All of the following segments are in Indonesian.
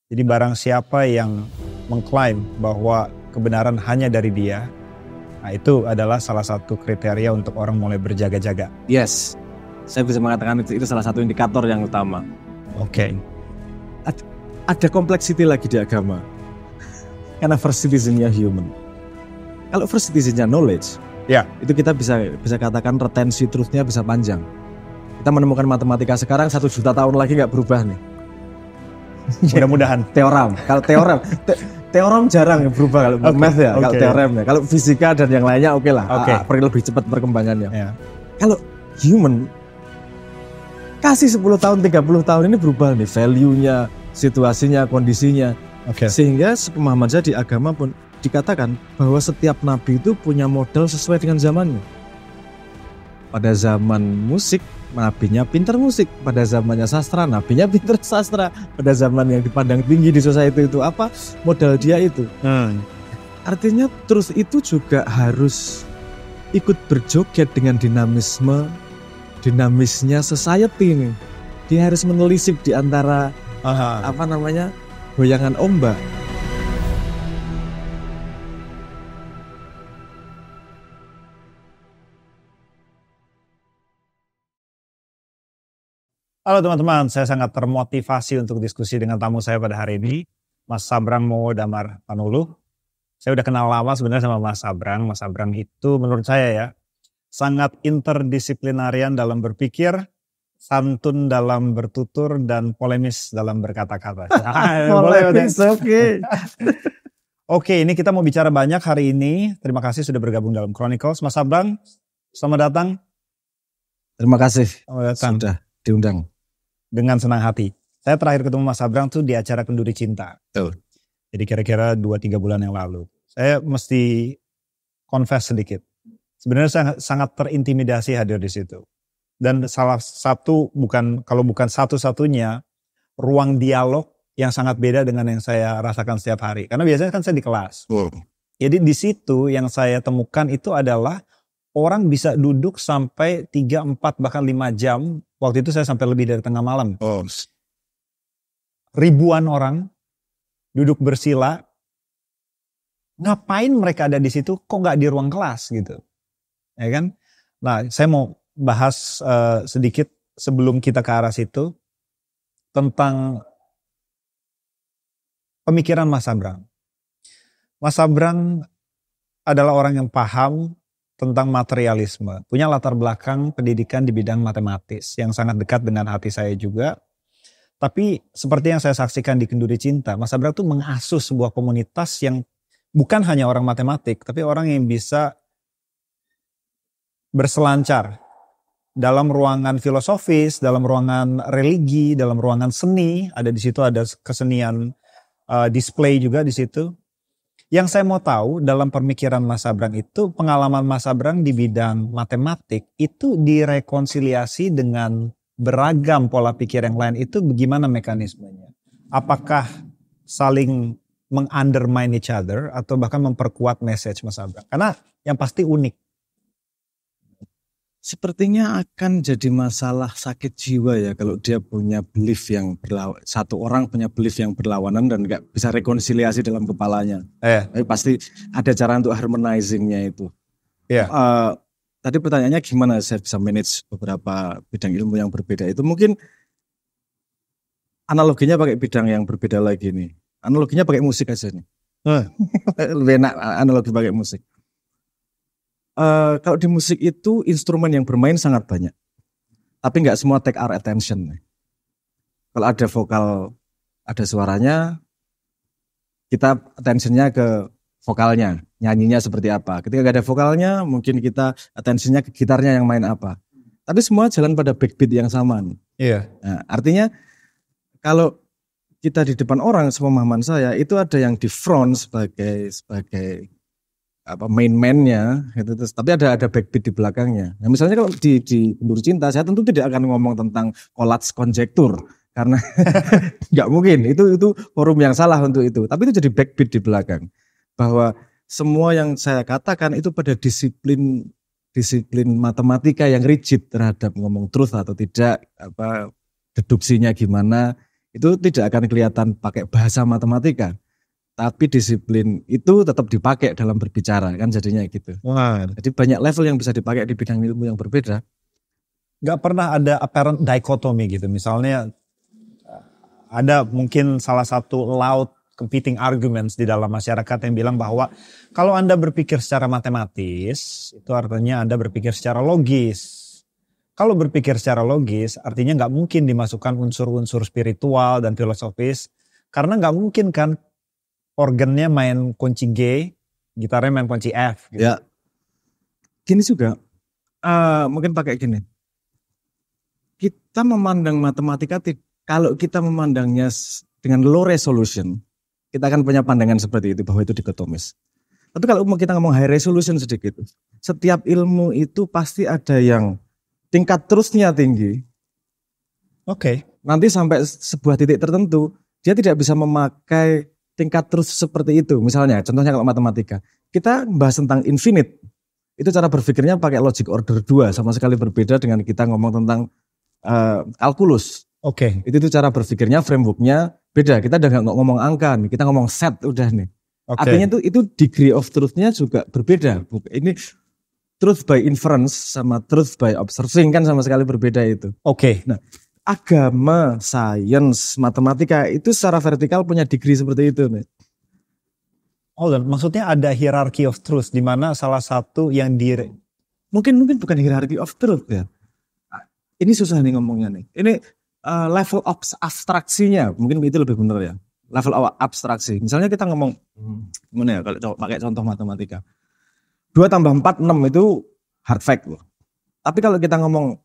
Jadi barang siapa yang mengklaim bahwa kebenaran hanya dari dia, nah itu adalah salah satu kriteria untuk orang mulai berjaga-jaga. Yes, saya bisa mengatakan itu salah satu indikator yang utama. Oke. Ada kompleksiti lagi di agama. Karena first citizen-nya human. Kalau first citizen-nya knowledge, Ya. itu kita bisa katakan retensi truth-nya bisa panjang. Kita menemukan matematika sekarang 1 juta tahun lagi nggak berubah nih. Mudah-mudahan. Teorem, kalau teorem jarang berubah kalau math ya, kalau teorem ya. Kalau fisika dan yang lainnya oke lah, perlu lebih cepat perkembangannya. Ya. Kalau human, kasih 10 tahun, 30 tahun ini berubah nih, value-nya, situasinya, kondisinya. Sehingga pemahaman saya di agama pun dikatakan bahwa setiap nabi itu punya model sesuai dengan zamannya. Pada zaman musik, nabinya pinter musik. Pada zamannya sastra, nabinya pinter sastra. Pada zaman yang dipandang tinggi di society itu apa? Modal dia itu. Artinya terus itu juga harus ikut berjoget dengan dinamisnya society ini. Dia harus menelisik di antara goyangan ombak. Halo teman-teman, saya sangat termotivasi untuk diskusi dengan tamu saya pada hari ini, Mas Sabrang Mowo Damar Panuluh. Saya udah kenal lama sebenarnya sama Mas Sabrang. Mas Sabrang itu menurut saya ya, sangat interdisiplinarian dalam berpikir, santun dalam bertutur, dan polemis dalam berkata-kata. Polemis, oke. Oke, ini kita mau bicara banyak hari ini. Terima kasih sudah bergabung dalam Chronicles. Mas Sabrang, selamat datang. Terima kasih sudah diundang. Dengan senang hati. Saya terakhir ketemu Mas Sabrang tuh di acara Kenduri Cinta. Betul. Jadi kira-kira 2-3 bulan yang lalu. Saya mesti confess sedikit. Sebenarnya saya sangat terintimidasi hadir di situ. Dan salah satu, bukan satu-satunya, ruang dialog yang sangat beda dengan yang saya rasakan setiap hari. Karena biasanya kan saya di kelas. Jadi di situ yang saya temukan itu adalah orang bisa duduk sampai 3, 4, bahkan 5 jam. Waktu itu saya sampai lebih dari tengah malam. Ribuan orang duduk bersila. Ngapain mereka ada di situ? Kok nggak di ruang kelas gitu? Ya kan? Nah, saya mau bahas sedikit sebelum kita ke arah situ tentang pemikiran Mas Sabrang. Mas Sabrang adalah orang yang paham tentang materialisme, punya latar belakang pendidikan di bidang matematis yang sangat dekat dengan hati saya juga. Tapi seperti yang saya saksikan di Kenduri Cinta, Mas Sabrang tuh mengasuh sebuah komunitas yang bukan hanya orang matematik, tapi orang yang bisa berselancar dalam ruangan filosofis, dalam ruangan religi, dalam ruangan seni. Ada di situ ada kesenian display juga di situ. Yang saya mau tahu dalam pemikiran Mas Sabrang itu, pengalaman Mas Sabrang di bidang matematik itu direkonsiliasi dengan beragam pola pikir yang lain itu bagaimana mekanismenya? Apakah saling meng-undermine each other atau bahkan memperkuat message Mas Sabrang? Karena yang pasti unik. Sepertinya akan jadi masalah sakit jiwa ya kalau dia punya belief yang satu orang punya belief yang berlawanan dan nggak bisa rekonsiliasi dalam kepalanya. Tapi pasti ada cara untuk harmonizingnya itu. Tadi pertanyaannya gimana saya bisa manage beberapa bidang ilmu yang berbeda itu, mungkin analoginya pakai bidang yang berbeda lagi nih. Analoginya pakai musik aja nih. Lebih enak analogi pakai musik. Kalau di musik itu instrumen yang bermain sangat banyak, tapi nggak semua take our attention. Kalau ada vokal, ada suaranya, kita attentionnya ke vokalnya, nyanyinya seperti apa. Ketika nggak ada vokalnya, mungkin kita attentionnya ke gitarnya yang main apa. Tapi semua jalan pada backbeat yang sama. Nah, artinya kalau kita di depan orang, sepemahaman saya itu ada yang di front sebagai main man-nya gitu, tapi ada backbeat di belakangnya. Nah, misalnya kalau di Kenduri Cinta, saya tentu tidak akan ngomong tentang collage konjektur karena nggak mungkin, itu forum yang salah untuk itu. Tapi itu jadi backbeat di belakang, bahwa semua yang saya katakan itu pada disiplin matematika yang rigid terhadap ngomong truth atau tidak, deduksinya gimana, itu tidak akan kelihatan pakai bahasa matematika, tapi disiplin itu tetap dipakai dalam berbicara kan jadinya gitu. Wah, Jadi banyak level yang bisa dipakai di bidang ilmu yang berbeda. nggak pernah ada apparent dichotomy gitu. Misalnya ada mungkin salah satu loud competing arguments di dalam masyarakat yang bilang bahwa kalau Anda berpikir secara matematis, itu artinya Anda berpikir secara logis. Kalau berpikir secara logis, artinya nggak mungkin dimasukkan unsur-unsur spiritual dan filosofis. Karena nggak mungkin kan organnya main kunci G, gitarnya main kunci F. Gitu. Ya, gini juga, mungkin pakai gini. Kita memandang matematika, kalau kita memandangnya dengan low resolution, kita akan punya pandangan seperti itu, bahwa itu dikotomis. Tapi kalau kita ngomong high resolution sedikit, setiap ilmu itu pasti ada yang tingkat truth-nya tinggi. Oke. Nanti sampai sebuah titik tertentu, dia tidak bisa memakai tingkat truth seperti itu. Misalnya, contohnya kalau matematika, kita bahas tentang infinite, itu cara berpikirnya pakai logic order 2, sama sekali berbeda dengan kita ngomong tentang kalkulus. Oke. Itu cara berpikirnya, framework-nya beda. Kita udah nggak ngomong angka nih, kita ngomong set udah nih. Oke. Artinya itu degree of truth-nya juga berbeda. Ini truth by inference sama truth by observing kan sama sekali berbeda itu. Oke. Nah, agama, sains, matematika itu secara vertikal punya degree seperti itu nih. Oh, dan maksudnya ada hierarchy of truth di mana salah satu yang mungkin bukan hierarchy of truth ya. Ini susah nih ngomongnya nih. Ini level of abstraksinya, mungkin itu lebih benar ya. Level of abstraksi. Misalnya kita ngomong gimana ya kalau pakai contoh matematika. 2 tambah 4, 6 itu hard fact loh. Tapi kalau kita ngomong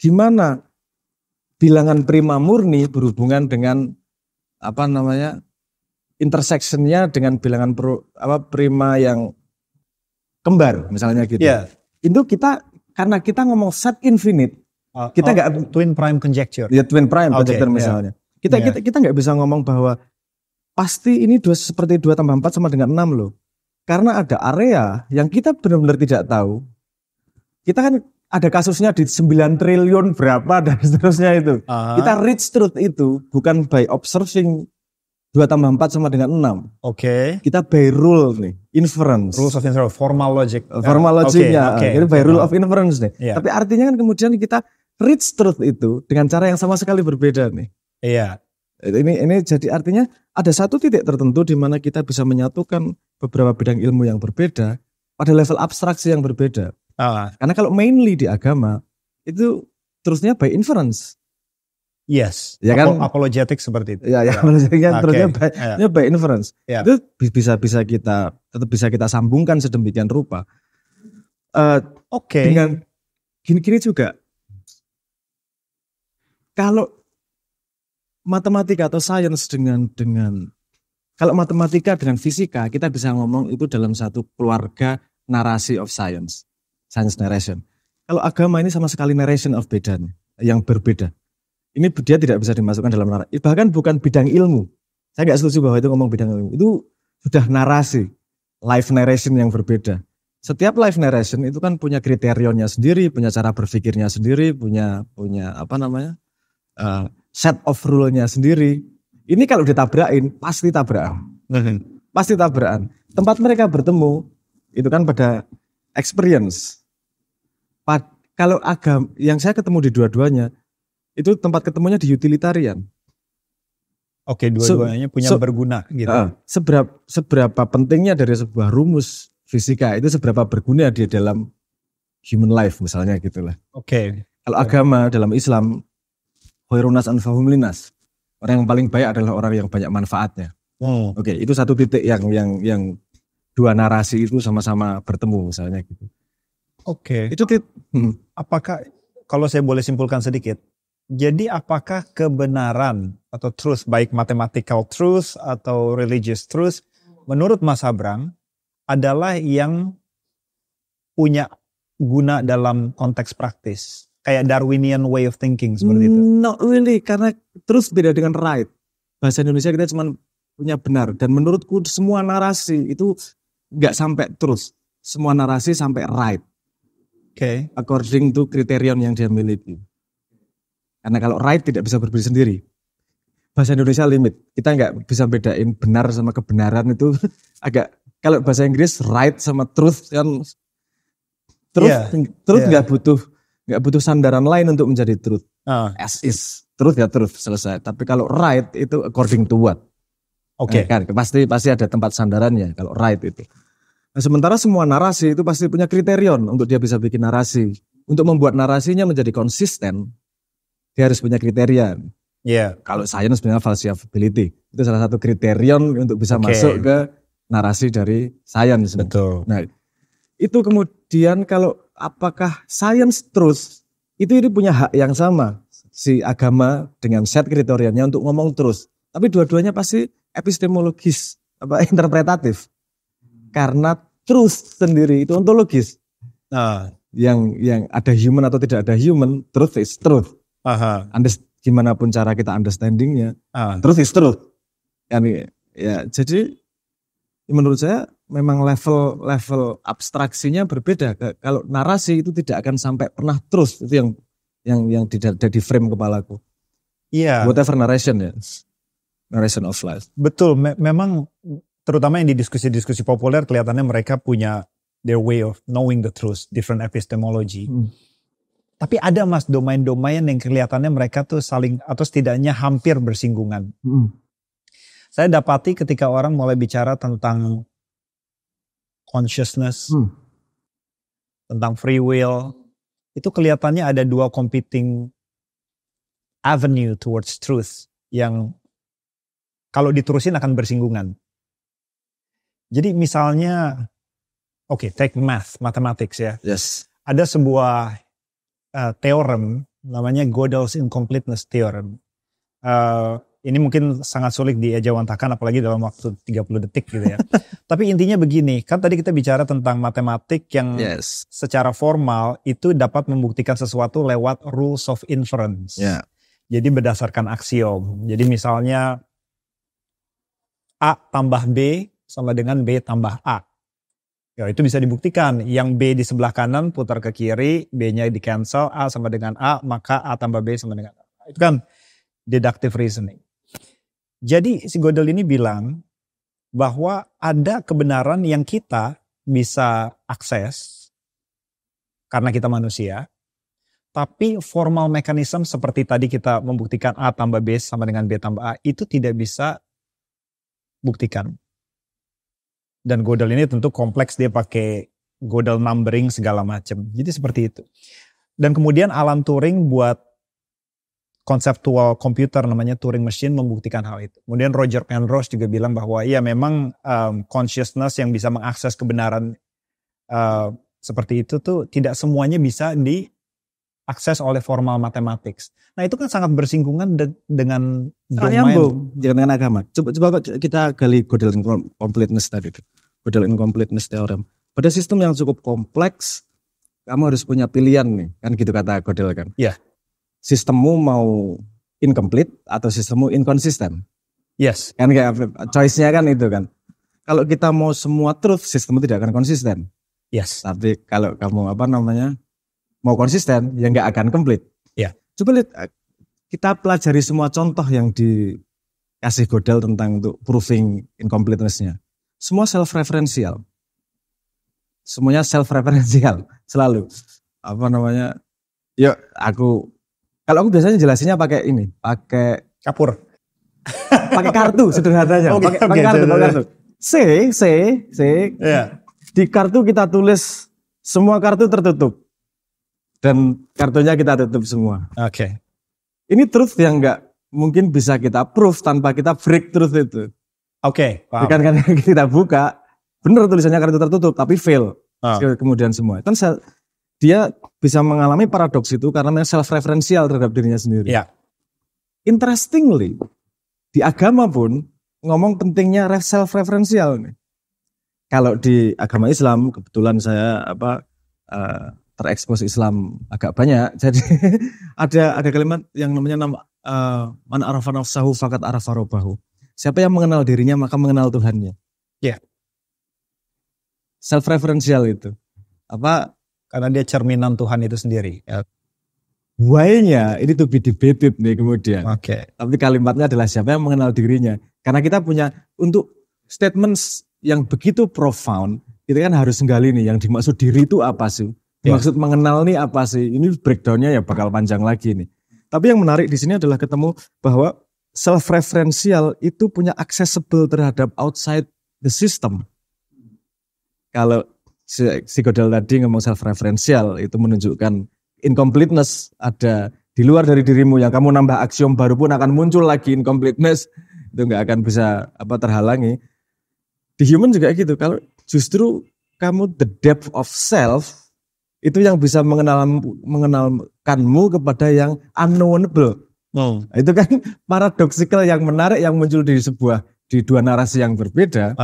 gimana bilangan prima murni berhubungan dengan intersection-nya dengan bilangan prima yang kembar misalnya gitu. Yeah. Itu karena kita ngomong set infinite, kita nggak twin prime conjecture. Ya twin prime conjecture misalnya. Kita nggak bisa ngomong bahwa pasti ini seperti 2 tambah 4 sama dengan 6 loh. Karena ada area yang kita benar-benar tidak tahu. Kita kan ada kasusnya di 9 triliun berapa dan seterusnya itu. Kita reach truth itu bukan by observing 2 tambah 4 sama dengan 6. Oke. Kita by rule nih, inference. Rules of inference, formal logic. Formal logicnya. Jadi by rule of inference nih. Yeah. Tapi artinya kan kemudian kita reach truth itu dengan cara yang sama sekali berbeda nih. Iya. Ini jadi artinya ada satu titik tertentu di mana kita bisa menyatukan beberapa bidang ilmu yang berbeda pada level abstraksi yang berbeda. Karena kalau mainly di agama itu terusnya by inference. Yes. Ya kan? Apologetic seperti itu. Ya, apologetiknya terusnya by inference. Yeah. Itu tetap bisa kita sambungkan sedemikian rupa. Dengan gini juga. Kalau matematika atau sains dengan kalau matematika dengan fisika, kita bisa ngomong itu dalam satu keluarga narasi of science narration. Kalau agama ini sama sekali narration of beda nih, yang berbeda. Ini dia tidak bisa dimasukkan dalam narasi. Bahkan bukan bidang ilmu. Saya nggak setuju bahwa itu ngomong bidang ilmu. Itu sudah narasi, life narration yang berbeda. Setiap life narration itu kan punya kriterionnya sendiri, punya cara berpikirnya sendiri, punya set of rule-nya sendiri. Ini kalau ditabrakin pasti tabrakan. Pasti tabrakan. Tempat mereka bertemu itu kan pada experience. Kalau agama yang saya ketemu di dua-duanya itu tempat ketemunya di utilitarian. Oke, dua-duanya punya berguna gitu. Seberapa pentingnya dari sebuah rumus fisika itu seberapa berguna di dalam human life misalnya gitulah. Oke. Kalau agama dalam Islam khairunas anfa'uhum linnas. Orang yang paling baik adalah orang yang banyak manfaatnya. Oke, itu satu titik yang dua narasi itu sama-sama bertemu misalnya gitu. Oke. Itu apakah kalau saya boleh simpulkan sedikit. Jadi apakah kebenaran atau truth baik mathematical truth atau religious truth menurut Mas Abrang adalah yang punya guna dalam konteks praktis? Kayak Darwinian way of thinking seperti itu? Not really, karena truth beda dengan right. Bahasa Indonesia kita cuma punya benar. Dan menurutku semua narasi itu gak sampai truth. Semua narasi sampai right. Oke. According to kriterion yang dia miliki. Karena kalau right tidak bisa berdiri sendiri. bahasa Indonesia limit. Kita nggak bisa bedain benar sama kebenaran itu agak, kalau bahasa Inggris right sama truth kan, truth nggak butuh sandaran lain untuk menjadi truth. As is, truth ya truth, selesai. Tapi kalau right itu according to what? Oke. Kan pasti ada tempat sandarannya kalau right itu. Nah, sementara semua narasi itu pasti punya kriterion untuk dia bisa bikin narasi. Untuk membuat narasinya menjadi konsisten, dia harus punya kriteria. Kalau science sebenarnya falsifiability itu salah satu kriterion untuk bisa masuk ke narasi dari science. Betul. Nah, itu kemudian kalau apakah science truth itu punya hak yang sama si agama dengan set kriterianya untuk ngomong terus. Tapi dua-duanya pasti epistemologis, interpretatif. Karena truth sendiri itu ontologis. Yang ada human atau tidak ada human, truth is truth. Gimana pun cara kita understandingnya, truth is truth. Jadi menurut saya memang level abstraksinya berbeda. Kalau narasi itu tidak akan sampai pernah truth, itu yang tidak ada di frame kepalaku. Whatever narration ya, narration of life. Betul, memang terutama yang di diskusi-diskusi populer kelihatannya mereka punya their way of knowing the truth, different epistemology. Tapi ada mas domain-domain yang kelihatannya mereka tuh saling atau setidaknya hampir bersinggungan. Saya dapati ketika orang mulai bicara tentang consciousness, tentang free will, itu kelihatannya ada dua competing avenue towards truth yang kalau diterusin akan bersinggungan. Jadi misalnya, take mathematics ya. Yes. Ada sebuah teorem namanya Gödel's incompleteness theorem. Ini mungkin sangat sulit diejawantahkan apalagi dalam waktu 30 detik gitu ya. Tapi intinya begini, kan tadi kita bicara tentang matematik yang secara formal itu dapat membuktikan sesuatu lewat rules of inference. Jadi berdasarkan aksiom. Jadi misalnya A tambah B sama dengan B tambah A. Itu bisa dibuktikan. Yang B di sebelah kanan putar ke kiri, B-nya di cancel, A sama dengan A, maka A tambah B sama dengan A. Itu kan deductive reasoning. Jadi si Gödel ini bilang bahwa ada kebenaran yang kita bisa akses karena kita manusia. Tapi formal mechanism seperti tadi kita membuktikan A tambah B sama dengan B tambah A itu tidak bisa buktikan. Dan Gödel ini tentu kompleks, dia pakai Gödel numbering segala macam. Jadi seperti itu. Dan kemudian Alan Turing buat konseptual komputer namanya Turing Machine membuktikan hal itu. Kemudian Roger Penrose juga bilang bahwa ya memang consciousness yang bisa mengakses kebenaran seperti itu tuh tidak semuanya bisa diakses oleh formal mathematics. Nah itu kan sangat bersinggungan dengan domain. Jangan dengan agama. Coba kita gali Gödel incompleteness tadi. Gödel incompleteness theorem. Pada sistem yang cukup kompleks, kamu harus punya pilihan nih. Kan gitu kata Gödel kan. Iya. Sistemmu mau incomplete atau sistemmu inkonsisten. Yes. Kan kayak choice-nya kan itu kan. Kalau kita mau semua truth, sistemmu tidak akan konsisten. Yes. Tapi kalau kamu mau konsisten, ya nggak akan complete. Ya. Coba lihat, kita pelajari semua contoh yang dikasih Gödel tentang untuk proving incompleteness-nya. Semua self-referential. Semuanya self-referential, selalu. Kalau aku biasanya jelasinnya pakai kapur. Pakai kartu sederhananya. Pakai kartu. C. Yeah. Di kartu kita tulis semua kartu tertutup. Dan kartunya kita tutup semua. Oke. Ini truth yang nggak mungkin bisa kita proof tanpa kita break truth itu. Oke, paham. Bukan kan kita buka, bener tulisannya kartu tertutup, tapi fail. Kemudian semua. Kan dia bisa mengalami paradoks itu karena self-referential terhadap dirinya sendiri. Yeah. Interestingly, di agama pun ngomong pentingnya self-referential nih. Kalau di agama Islam, kebetulan saya terekspos Islam agak banyak. Jadi ada kalimat yang namanya man arafa nafsahu faqad arafa rabbahu. Siapa yang mengenal dirinya maka mengenal Tuhannya. Ya. Yeah. Self-referential itu. Karena dia cerminan Tuhan itu sendiri. Why-nya ini to be debated nih kemudian. Oke. Tapi kalimatnya adalah siapa yang mengenal dirinya. Karena kita punya untuk statements yang begitu profound, kita kan harus menggali nih yang dimaksud diri itu apa sih? Dimaksud mengenal nih apa sih? Ini breakdown-nya ya bakal panjang lagi nih. Tapi yang menarik di sini adalah ketemu bahwa self-referential itu punya accessible terhadap outside the system. Kalau si Godel tadi ngomong self-referential itu menunjukkan incompleteness ada di luar dari dirimu yang kamu nambah aksiom baru pun akan muncul lagi incompleteness itu nggak akan bisa terhalangi. Di human juga gitu. Kalau justru kamu the depth of self itu yang bisa mengenalkanmu kepada yang unknowable. Itu kan paradoksikal yang menarik yang muncul di dua narasi yang berbeda,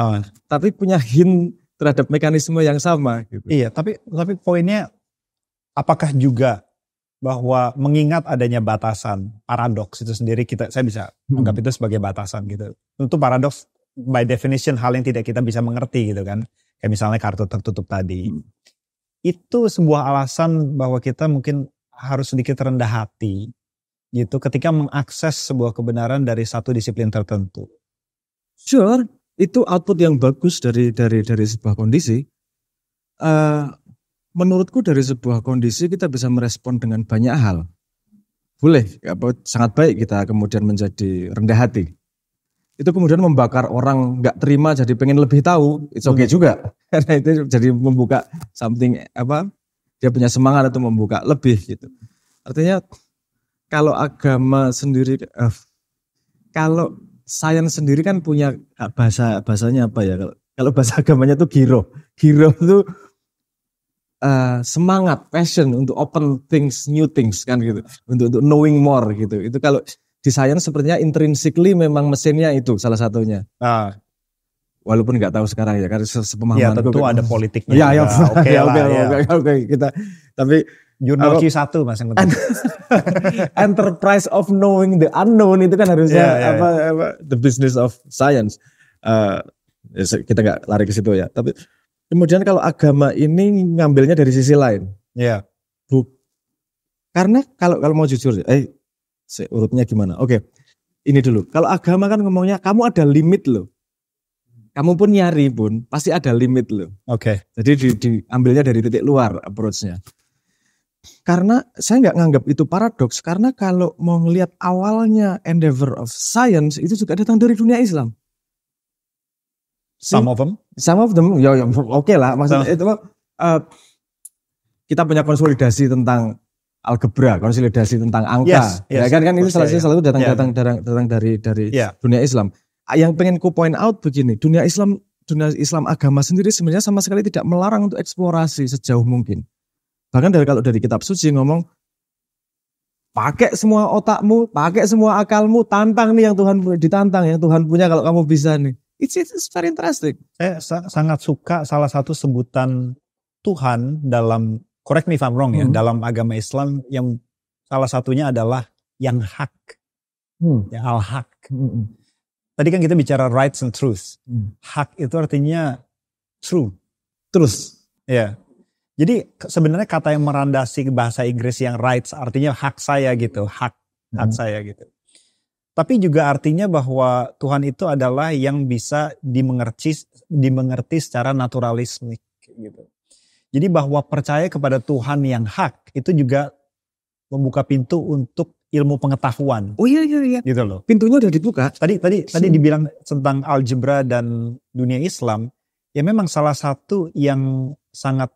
tapi punya hint terhadap mekanisme yang sama. Gitu. Iya, tapi poinnya apakah juga bahwa mengingat adanya batasan paradoks itu sendiri saya bisa anggap itu sebagai batasan gitu. Tentu paradoks by definition hal yang tidak kita bisa mengerti gitu kan. Kayak misalnya kartu tertutup tadi. Itu sebuah alasan bahwa kita mungkin harus sedikit rendah hati gitu ketika mengakses sebuah kebenaran dari satu disiplin tertentu. Sure, itu output yang bagus dari sebuah kondisi. Menurutku dari sebuah kondisi kita bisa merespon dengan banyak hal. Boleh, sangat baik kita kemudian menjadi rendah hati. Itu kemudian membakar orang nggak terima jadi pengen lebih tahu, it's okay juga. Karena itu jadi membuka something dia punya semangat untuk membuka lebih gitu. Artinya kalau agama sendiri, kalau sains sendiri kan punya bahasanya apa ya? Kalau bahasa agamanya tuh giro itu semangat, passion untuk open things, new things kan gitu, untuk knowing more gitu. Itu kalau di sains sepertinya intrinsically memang mesinnya itu salah satunya. Walaupun nggak tahu sekarang ya, karena sepemahaman. Ya tentu ada politiknya. Oke, kita. Tapi jurnal Q1 mas yang penting. Enterprise of knowing the unknown itu kan harusnya the business of science. Kita nggak lari ke situ ya. Tapi kemudian kalau agama ini ngambilnya dari sisi lain. Iya. Karena kalau mau jujur, urutnya gimana? Oke, ini dulu. Kalau agama kan ngomongnya kamu ada limit loh. Kamu pun nyari pun pasti ada limit loh. Oke. Jadi diambilnya dari titik luar approach-nya. Karena saya nggak nganggap itu paradoks. Karena kalau mau ngelihat awalnya endeavor of science itu juga datang dari dunia Islam. Some of them, ya oke lah. Maksudnya itu kita punya konsolidasi tentang algebra, konsolidasi tentang angka. Yes, ya kan itu salah satu datang dari dunia Islam. Yang pengen ku point out begini, dunia Islam agama sendiri sebenarnya sama sekali tidak melarang untuk eksplorasi sejauh mungkin. Bahkan kalau dari kitab suci ngomong, pakai semua otakmu, pakai semua akalmu, tantang nih yang Tuhan ditantang, yang Tuhan punya kalau kamu bisa nih. It's very interesting. Saya sangat suka salah satu sebutan Tuhan dalam, correct me if I'm wrong ya, dalam agama Islam yang salah satunya adalah yang hak, ya al-haq. Tadi kan kita bicara rights and truth. Hak itu artinya true. Terus. Ya. Jadi sebenarnya kata yang merandasi bahasa Inggris yang rights artinya hak saya gitu. Hak saya gitu. Tapi juga artinya bahwa Tuhan itu adalah yang bisa dimengerti secara naturalismik gitu. Jadi bahwa percaya kepada Tuhan yang hak itu juga membuka pintu untuk ilmu pengetahuan. Oh iya. Gitu loh. Pintunya udah dibuka. Tadi dibilang tentang algebra dan dunia Islam, ya memang salah satu yang sangat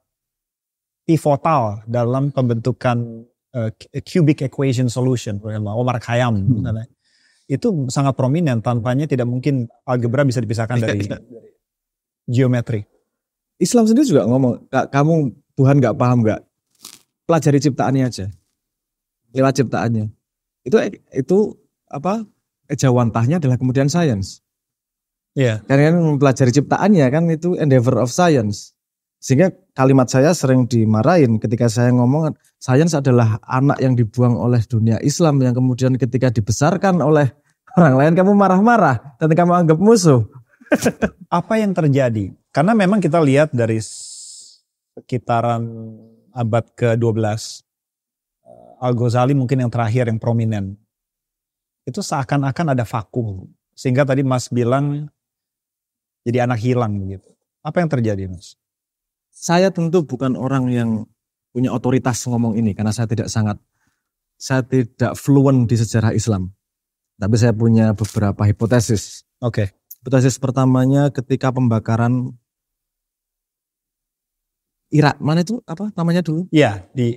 pivotal dalam pembentukan cubic equation solution, Omar Khayyam misalnya. Itu sangat prominent, tanpanya tidak mungkin algebra bisa dipisahkan dari geometri. Islam sendiri juga ngomong, kamu Tuhan nggak paham nggak? Pelajari ciptaannya aja. Lewat ciptaannya. Itu ejawantahnya adalah kemudian science. Iya. Karena mempelajari ciptaannya kan itu endeavor of science. Sehingga kalimat saya sering dimarahin ketika saya ngomong science adalah anak yang dibuang oleh dunia Islam yang kemudian ketika dibesarkan oleh orang lain kamu marah-marah dan kamu anggap musuh. Apa yang terjadi? Karena memang kita lihat dari sekitaran abad ke-12 Al-Ghazali mungkin yang terakhir yang prominent. Itu seakan-akan ada vakum. Sehingga tadi Mas bilang jadi anak hilang gitu. Apa yang terjadi, Mas? Saya tentu bukan orang yang punya otoritas ngomong ini karena saya tidak fluent di sejarah Islam. Tapi saya punya beberapa hipotesis. Oke. Hipotesis pertamanya ketika pembakaran Irak, mana itu apa namanya dulu? Iya, di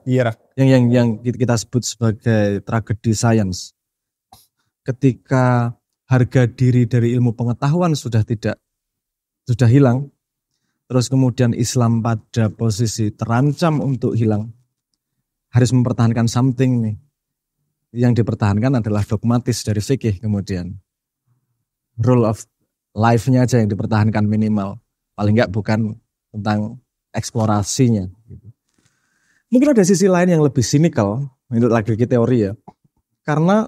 Irak. Yang kita sebut sebagai tragedi sains. Ketika harga diri dari ilmu pengetahuan sudah hilang, terus kemudian Islam pada posisi terancam untuk hilang, harus mempertahankan something nih. Yang dipertahankan adalah dogmatis dari fikih kemudian. Rule of life-nya aja yang dipertahankan minimal. Paling enggak bukan tentang eksplorasinya. Mungkin ada sisi lain yang lebih sinikal, menurut lagi teori ya. Karena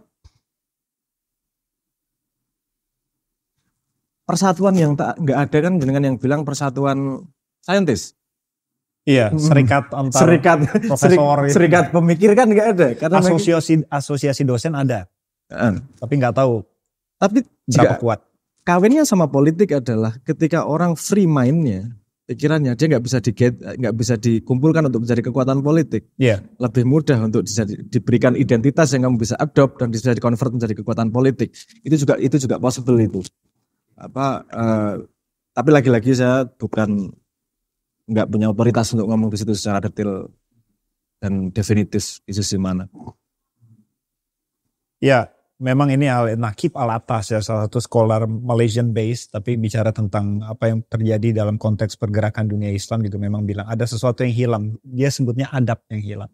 persatuan yang nggak ada kan dengan yang bilang persatuan saintis. Iya, serikat antar profesor. Serikat pemikir kan nggak ada. Karena asosiasi dosen ada. Tapi nggak tahu. Tapi berapa kuat. Kawinnya sama politik adalah ketika orang free mind-nya, pikirannya dia nggak bisa dikumpulkan untuk mencari kekuatan politik. Yeah. Lebih mudah untuk diberikan identitas yang kamu bisa adopt dan bisa dikonvert menjadi kekuatan politik. Itu juga possible itu. Tapi lagi-lagi saya nggak punya otoritas untuk ngomong di situ secara detail dan definitif di sisi mana. Ya, memang ini Nakib Al-Atas ya, salah satu scholar Malaysian based, tapi bicara tentang apa yang terjadi dalam konteks pergerakan dunia Islam gitu, memang bilang ada sesuatu yang hilang. Dia sebutnya adab yang hilang.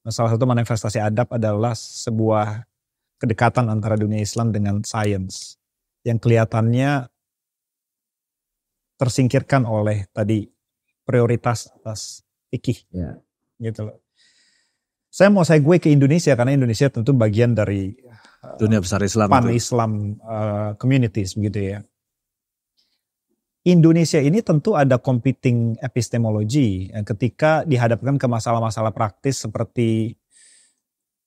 Nah, salah satu manifestasi adab adalah sebuah kedekatan antara dunia Islam dengan sains yang kelihatannya tersingkirkan oleh tadi prioritas atas fikih. Ya. Gitu loh. Saya mau segue ke Indonesia karena Indonesia tentu bagian dari dunia besar Islam, pan-Islam communities begitu ya. Indonesia ini tentu ada competing epistemology ketika dihadapkan ke masalah-masalah praktis seperti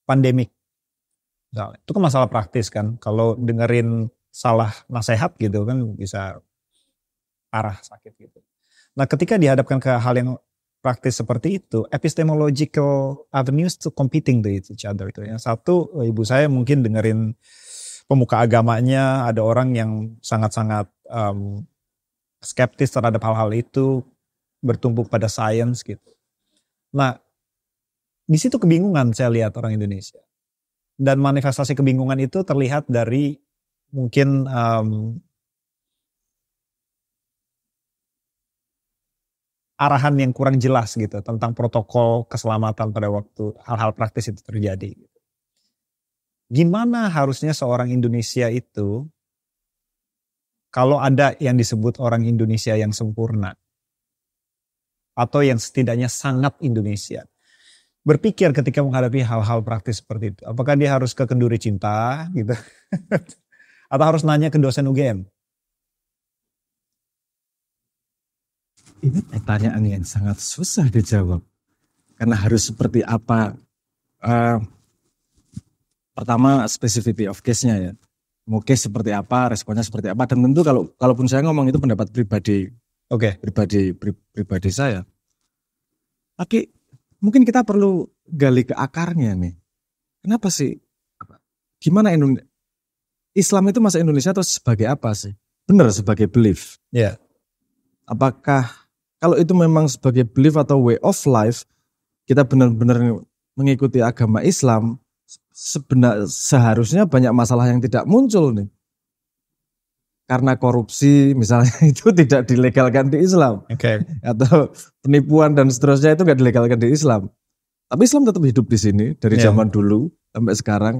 pandemik. Nah, itu kan masalah praktis kan. Kalau dengerin salah nasihat gitu kan bisa parah sakit gitu. Nah, ketika dihadapkan ke hal yang praktis seperti itu, epistemological avenues to competing to each other itu. Yang satu, ibu saya mungkin dengerin pemuka agamanya, ada orang yang sangat-sangat skeptis terhadap hal-hal itu, bertumbuh pada sains gitu. Nah, di situ kebingungan saya lihat orang Indonesia. Dan manifestasi kebingungan itu terlihat dari mungkin arahan yang kurang jelas gitu tentang protokol keselamatan pada waktu hal-hal praktis itu terjadi. Gimana harusnya seorang Indonesia itu kalau ada yang disebut orang Indonesia yang sempurna atau yang setidaknya sangat Indonesia, berpikir ketika menghadapi hal-hal praktis seperti itu. Apakah dia harus ke Kenduri Cinta gitu atau harus nanya ke dosen UGM? Ini pertanyaan yang sangat susah dijawab. Karena harus seperti apa. Pertama specificity of case-nya ya. Mau case seperti apa, responnya seperti apa. Dan tentu kalaupun saya ngomong itu pendapat pribadi. Oke. Pribadi saya. Tapi mungkin kita perlu gali ke akarnya nih. Kenapa sih? Gimana Islam itu masa Indonesia atau sebagai apa sih? Benar sebagai belief. Ya. Yeah. Apakah kalau itu memang sebagai belief atau way of life, kita benar-benar mengikuti agama Islam, seharusnya banyak masalah yang tidak muncul nih. Karena korupsi misalnya itu tidak dilegalkan di Islam. Okay. Atau penipuan dan seterusnya itu nggak dilegalkan di Islam. Tapi Islam tetap hidup di sini dari zaman dulu sampai sekarang.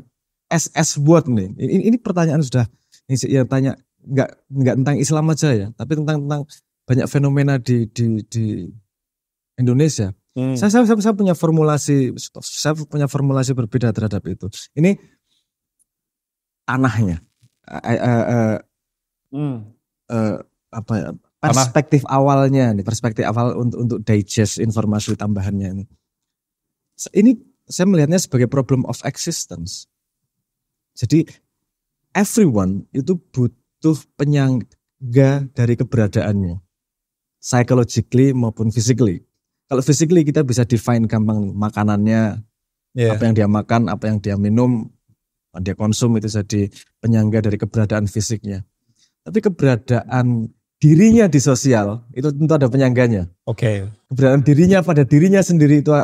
SS buat nih. Ini pertanyaan sudah yang tanya nggak tentang Islam aja ya, tapi tentang banyak fenomena di Indonesia. Saya punya formulasi berbeda terhadap itu. Ini tanahnya, perspektif awalnya nih, perspektif awal untuk digest informasi tambahannya ini. Ini saya melihatnya sebagai problem of existence. Jadi everyone itu butuh penyangga dari keberadaannya, psychologically maupun physically. Kalau physically kita bisa define gampang makanannya, apa yang dia makan, apa yang dia minum, apa dia konsum itu jadi penyangga dari keberadaan fisiknya. Tapi keberadaan dirinya di sosial itu tentu ada penyangganya. Oke. Keberadaan dirinya pada dirinya sendiri itu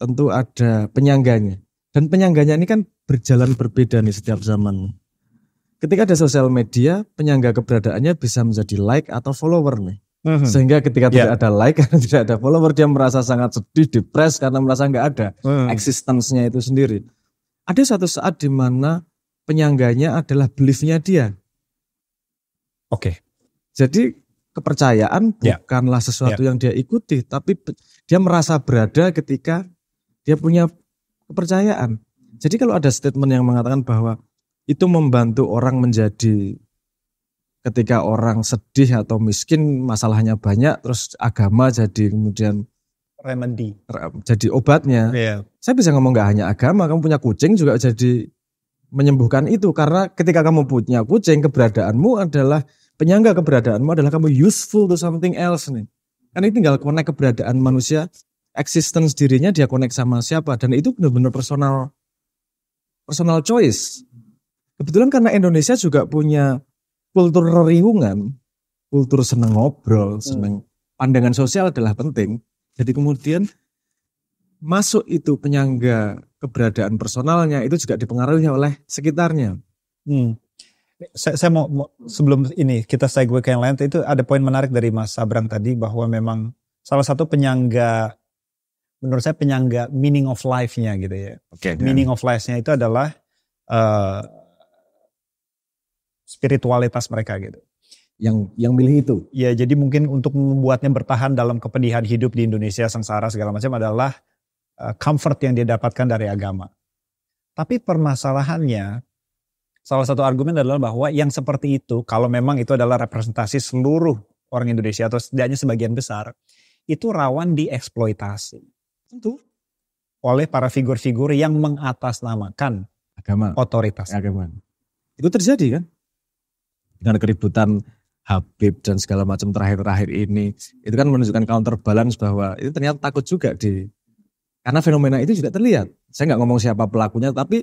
tentu ada penyangganya. Dan penyangganya ini kan berjalan berbeda nih setiap zaman. Ketika ada sosial media, penyangga keberadaannya bisa menjadi like atau follower nih. Sehingga ketika tidak ada like, tidak ada follower, dia merasa sangat sedih, depres karena merasa nggak ada eksistensinya itu sendiri. Ada suatu saat di mana penyangganya adalah beliefnya dia. Oke. Jadi kepercayaan bukanlah sesuatu yang dia ikuti, tapi dia merasa berada ketika dia punya kepercayaan. Jadi kalau ada statement yang mengatakan bahwa itu membantu orang menjadi, ketika orang sedih atau miskin masalahnya banyak, terus agama jadi kemudian remedy, jadi obatnya. Saya bisa ngomong gak hanya agama, kamu punya kucing juga jadi menyembuhkan itu. Karena ketika kamu punya kucing, keberadaanmu adalah, penyangga keberadaanmu adalah kamu useful to something else nih. Kan ini tinggal connect keberadaan manusia, existence dirinya dia connect sama siapa. Dan itu benar-benar personal choice. Kebetulan karena Indonesia juga punya kultur reriungan, kultur seneng ngobrol, seneng pandangan sosial adalah penting. Jadi kemudian masuk itu penyangga keberadaan personalnya itu juga dipengaruhi oleh sekitarnya. Saya mau sebelum ini kita segue ke yang lain, itu ada poin menarik dari Mas Abrang tadi bahwa memang salah satu penyangga, menurut saya penyangga meaning of life-nya gitu ya. Meaning of life-nya itu adalah spiritualitas mereka gitu. Yang milih itu. Ya, jadi mungkin untuk membuatnya bertahan dalam kepedihan hidup di Indonesia, sengsara segala macam adalah comfort yang dia dapatkan dari agama. Tapi permasalahannya, salah satu argumen adalah bahwa yang seperti itu, kalau memang itu adalah representasi seluruh orang Indonesia atau setidaknya sebagian besar, itu rawan dieksploitasi. Tentu. Oleh para figur-figur yang mengatasnamakan agama, otoritas. Agama. Itu terjadi kan? Dengan keributan Habib dan segala macam terakhir-terakhir ini, itu kan menunjukkan counterbalance bahwa itu ternyata takut juga karena fenomena itu juga terlihat. Saya nggak ngomong siapa pelakunya, tapi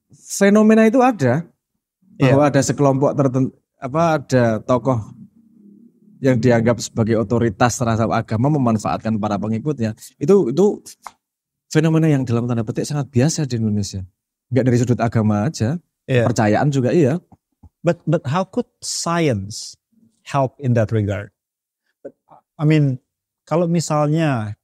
fenomena itu ada, bahwa ada sekelompok tertentu, ada tokoh yang dianggap sebagai otoritas terhadap agama memanfaatkan para pengikutnya. Itu fenomena yang dalam tanda petik sangat biasa di Indonesia. Nggak dari sudut agama aja, kepercayaan juga iya. But how could science help in that regard? I mean, kalau misalnya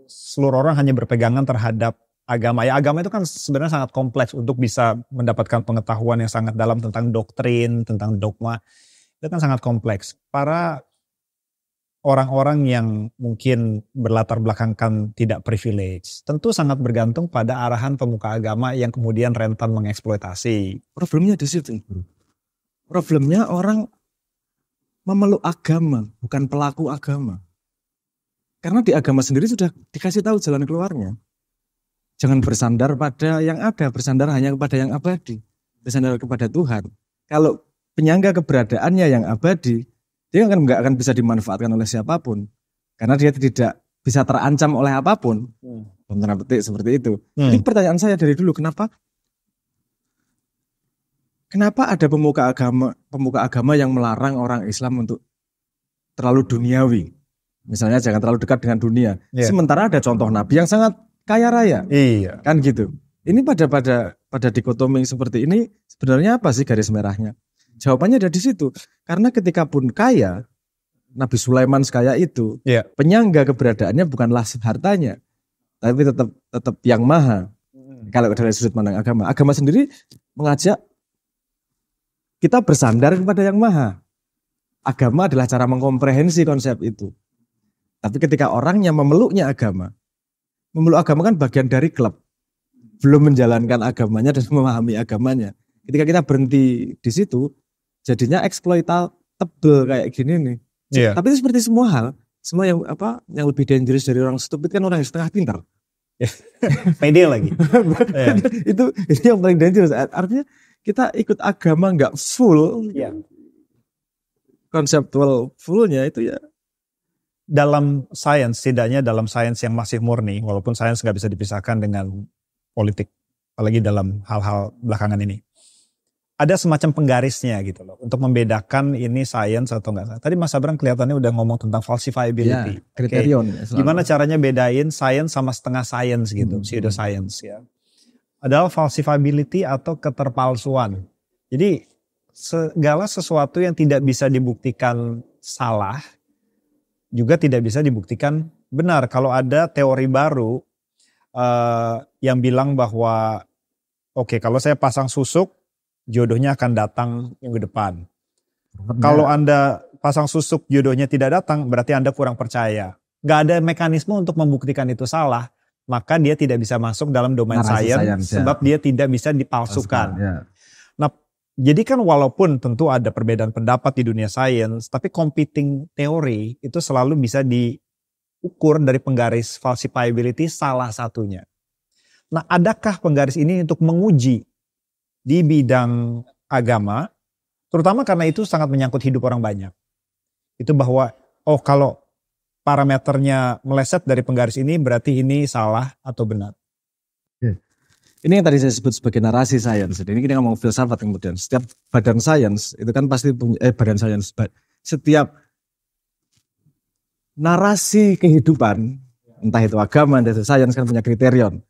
seluruh orang hanya berpegangan terhadap agama, ya agama itu kan sebenarnya sangat kompleks untuk bisa mendapatkan pengetahuan yang sangat dalam tentang doktrin, tentang dogma, itu kan sangat kompleks. Para orang-orang yang mungkin berlatar belakangkan tidak privilege, tentu sangat bergantung pada arahan pemuka agama yang kemudian rentan mengeksploitasi. Problemnya di situ. Problemnya orang memeluk agama, bukan pelaku agama. Karena di agama sendiri sudah dikasih tahu jalan keluarnya. Jangan bersandar pada yang ada, bersandar hanya kepada yang abadi. Bersandar kepada Tuhan. Kalau penyangga keberadaannya yang abadi, dia nggak akan bisa dimanfaatkan oleh siapapun. Karena dia tidak bisa terancam oleh apapun. Dalam tanda petik seperti itu. Jadi pertanyaan saya dari dulu, kenapa ada pemuka agama yang melarang orang Islam untuk terlalu duniawi? Misalnya jangan terlalu dekat dengan dunia. Sementara ada contoh Nabi yang sangat kaya raya. Kan gitu. Ini pada dikotomi seperti ini sebenarnya apa sih garis merahnya? Jawabannya ada di situ. Karena ketika pun kaya, Nabi Sulaiman sekaya itu, penyangga keberadaannya bukanlah hartanya, tapi tetap yang maha. Kalau dari sudut pandang agama, agama sendiri mengajak kita bersandar kepada yang maha. Agama adalah cara mengkomprehensi konsep itu. Tapi ketika orangnya memeluk agama kan bagian dari klub, belum menjalankan agamanya dan memahami agamanya. Ketika kita berhenti di situ, jadinya eksploitable kayak gini nih. Tapi itu seperti semua hal. semua yang lebih dangerous dari orang stupid kan orang yang setengah pintar. Pede lagi. Itu yang paling dangerous. Artinya kita ikut agama nggak full, konseptual fullnya itu ya. Dalam sains, setidaknya dalam sains yang masih murni, walaupun sains nggak bisa dipisahkan dengan politik, apalagi dalam hal-hal belakangan ini. Ada semacam penggarisnya gitu loh, untuk membedakan ini sains atau enggak. Tadi Mas Abraham kelihatannya udah ngomong tentang falsifiability. Kriterion. Gimana caranya bedain sains sama setengah sains gitu, pseudoscience ya. Adalah falsifiability atau keterpalsuan. Jadi segala sesuatu yang tidak bisa dibuktikan salah, juga tidak bisa dibuktikan benar. Kalau ada teori baru yang bilang bahwa kalau saya pasang susuk, jodohnya akan datang minggu depan. Kalau Anda pasang susuk, jodohnya tidak datang, berarti Anda kurang percaya. Gak ada mekanisme untuk membuktikan itu salah, maka dia tidak bisa masuk dalam domain sains, sebab dia tidak bisa dipalsukan. Nah, jadi kan walaupun tentu ada perbedaan pendapat di dunia sains, tapi competing teori itu selalu bisa diukur dari penggaris falsifiability salah satunya. Nah, adakah penggaris ini untuk menguji di bidang agama, terutama karena itu sangat menyangkut hidup orang banyak. Itu bahwa, kalau parameternya meleset dari penggaris ini berarti ini salah atau benar. Ini yang tadi saya sebut sebagai narasi sains. Ini kita ngomong filsafat kemudian. Setiap badan sains itu kan pasti punya setiap narasi kehidupan, entah itu agama, entah itu sains kan punya kriterion.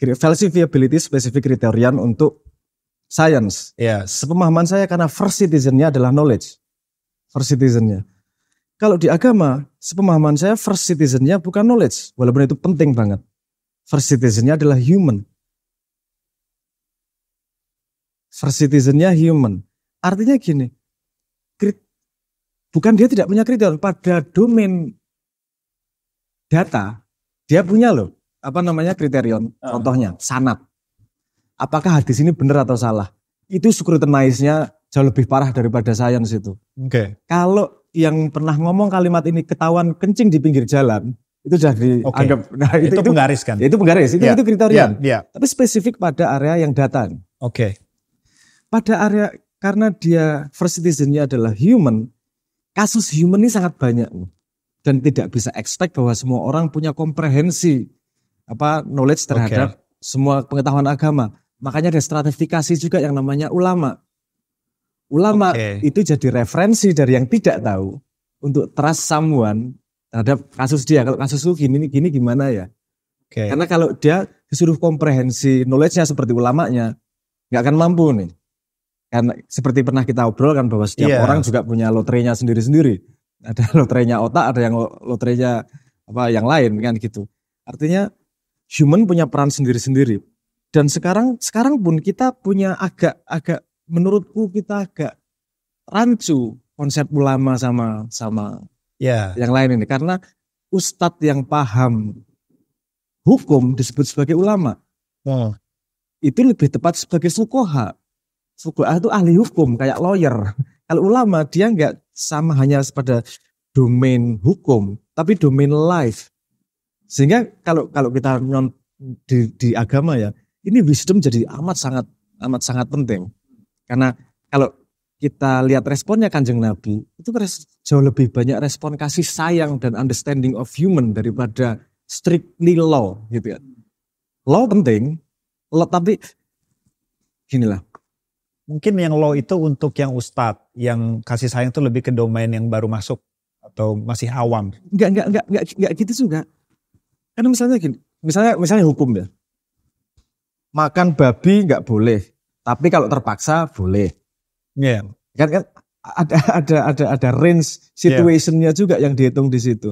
Falsifiability spesifik kriterion untuk sains. Sepemahaman saya karena first citizen-nya adalah knowledge. First citizen-nya. Kalau di agama, sepemahaman saya first citizen-nya bukan knowledge, walaupun itu penting banget. First citizen-nya adalah human. First citizen-nya human. Artinya gini, bukan dia tidak punya kriterion, pada domain data, dia punya kriterion. Contohnya, sanad. Apakah hadis ini benar atau salah? Itu scrutinize-nya jauh lebih parah daripada sains itu. Kalau yang pernah ngomong kalimat ini ketahuan kencing di pinggir jalan, itu sudah dianggap. Itu penggaris kan? Itu penggaris, itu kriterion. Tapi spesifik pada area yang data. Pada area, karena dia first citizen-nya adalah human, kasus human ini sangat banyak. Dan tidak bisa expect bahwa semua orang punya komprehensi knowledge terhadap semua pengetahuan agama. Makanya ada stratifikasi juga yang namanya ulama. Ulama itu jadi referensi dari yang tidak tahu untuk trust someone terhadap kasus dia. Kalau kasus lu gini gimana ya? Karena kalau dia disuruh komprehensi knowledge-nya seperti ulamanya, nggak akan mampu nih. Karena seperti pernah kita obrolkan bahwa setiap orang juga punya lotrenya sendiri-sendiri. Ada lotrenya otak, ada yang lotrenya yang lain kan gitu. Artinya human punya peran sendiri-sendiri. Dan sekarang pun kita punya menurutku kita agak rancu konsep ulama sama yang lain ini. Karena ustadz yang paham hukum disebut sebagai ulama. Itu lebih tepat sebagai fuqaha. Fuqaha itu ahli hukum, kayak lawyer. Kalau ulama dia nggak sama hanya pada domain hukum, tapi domain life. Sehingga kalau kita di agama ya, ini wisdom jadi amat sangat penting. Karena kalau kita lihat responnya Kanjeng Nabi, itu jauh lebih banyak respon kasih sayang dan understanding of human daripada strictly law gitu ya. Law penting, tapi ginilah. Mungkin yang law itu untuk yang ustadz, yang kasih sayang itu lebih ke domain yang baru masuk atau masih awam. Enggak gitu juga. Karena misalnya gini, misalnya hukum ya. Makan babi enggak boleh, tapi kalau terpaksa boleh. Kan ada range situationnya juga yang dihitung di situ.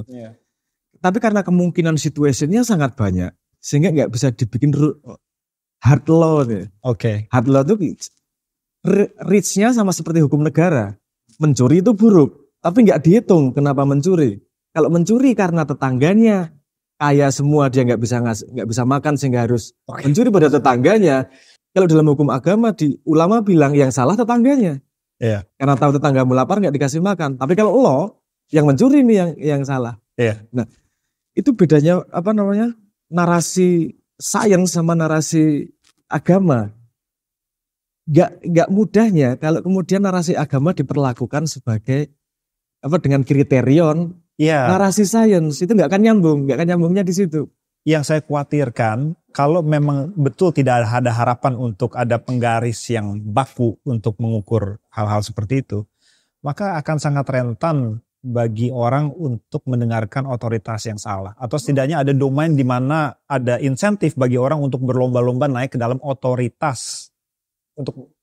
Tapi karena kemungkinan situationnya sangat banyak, sehingga enggak bisa dibikin hard law. Hard law itu reach-nya sama seperti hukum negara. Mencuri itu buruk, tapi nggak dihitung kenapa mencuri. Kalau mencuri karena tetangganya kaya semua, dia nggak bisa makan sehingga harus mencuri pada tetangganya. Kalau dalam hukum agama ulama bilang yang salah tetangganya. Karena tahu tetanggamu lapar nggak dikasih makan. Tapi kalau lo yang mencuri ini yang salah. Iya. Nah, itu bedanya narasi sains sama narasi agama. Nggak mudahnya kalau kemudian narasi agama diperlakukan sebagai dengan kriterion narasi sains, itu nggak akan nyambungnya di situ. Yang saya khawatirkan kalau memang betul tidak ada harapan untuk ada penggaris yang baku untuk mengukur hal-hal seperti itu, maka akan sangat rentan bagi orang untuk mendengarkan otoritas yang salah. Atau setidaknya ada domain di mana ada insentif bagi orang untuk berlomba-lomba naik ke dalam otoritas, untuk